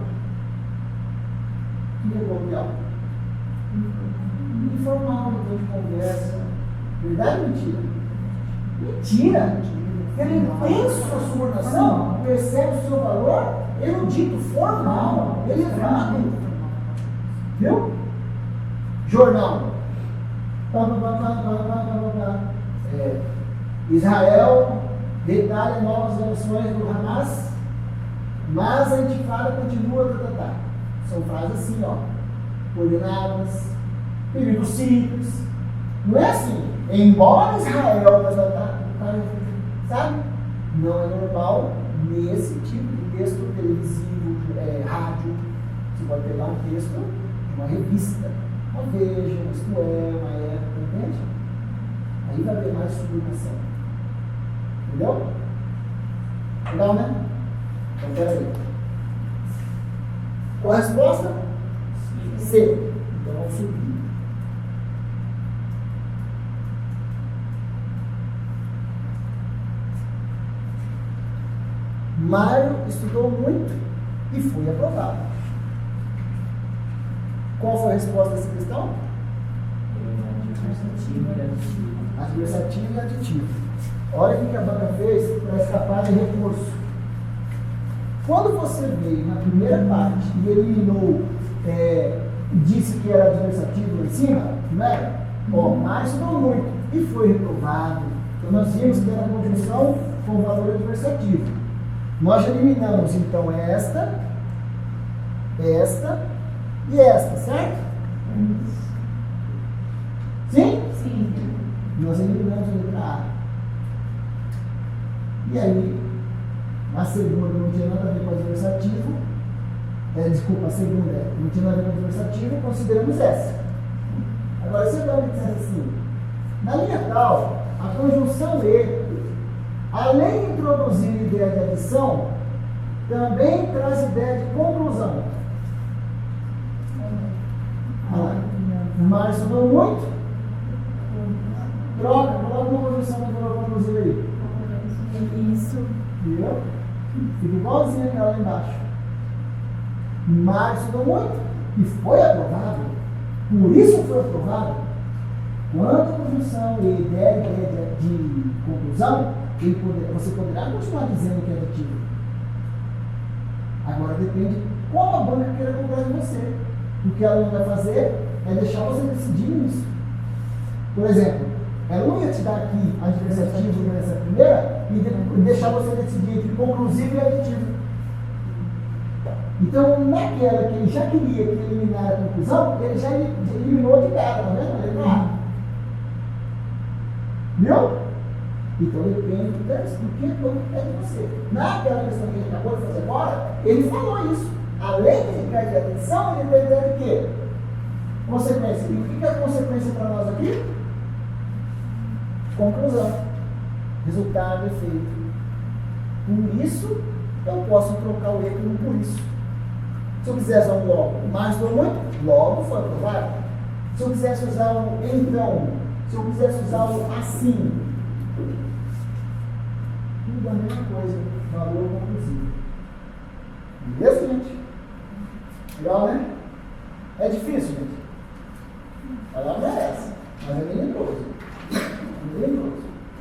O que é coloquial? Informal, no de conversa. Verdade ou mentira? Mentira! Pela intensa subordinação, percebe o seu valor erudito, formal, elevado. Viu? Jornal. Israel detalha novas relações do Hamas, mas a intifada continua. São frases assim, ó, coordenadas, períodos simples. Não é assim. Embora Israel, sabe? Não é normal nesse tipo de texto televisivo, rádio. Você pode pegar um texto de uma revista, uma Veja, uma Isto É, uma Época, entende? Aí vai haver mais subordinação. Entendeu? Legal, né? Então, peraí. Qual a resposta? C. Então, vamos subir. Mário estudou muito e foi aprovado. Qual foi a resposta dessa questão? Adversativo e aditivo. Olha o que a banca fez para escapar de recurso. Quando você veio na primeira parte e eliminou, disse que era adversativo lá em cima, não era? Mário estudou muito e foi reprovado. Então nós vimos que era a conjunção com valor adversativo. Nós eliminamos então esta e esta, certo? Sim? Sim. Nós eliminamos a letra A. E aí, a segunda não tinha nada a ver com o adversativo. A segunda não tinha nada a ver com o adversativo, consideramos essa. Agora, você vai me dizer assim: na linha tal, a conjunção E, além de introduzir a ideia de adição, também traz ideia de conclusão. Mas estudou muito? Coloca uma conjunção que eu vou conduzir aí. Isso. Viu? Fica igualzinho aquela lá embaixo. Mas estudou muito e foi aprovado. Por isso foi aprovado. Quando a conjunção e a ideia de conclusão, você poderá continuar dizendo que é aditivo. Agora depende como a banca queira cobrar de você. O que ela não vai fazer é deixar você decidir nisso. Por exemplo, ela não ia te dar aqui adversativo nessa primeira e deixar você decidir entre conclusivo e aditivo. Então, naquela que ele já queria eliminar a conclusão, ele já eliminou de cara, tá vendo? Viu? Então depende do que a banca quer de você. Naquela questão que ele acabou de fazer agora, ele falou isso. Além de ficar de atenção, ele tem ideia de quê? Consequência. E o que é a consequência para nós aqui? Conclusão. Resultado, efeito. Por isso, eu posso trocar o E por um por isso. Se eu quisesse usar um logo, mais do muito, logo foi aprovado. Se eu quisesse usar um então, se eu quisesse usar um assim, tudo a mesma coisa, valor conclusivo. Beleza, gente? Legal, né? É difícil,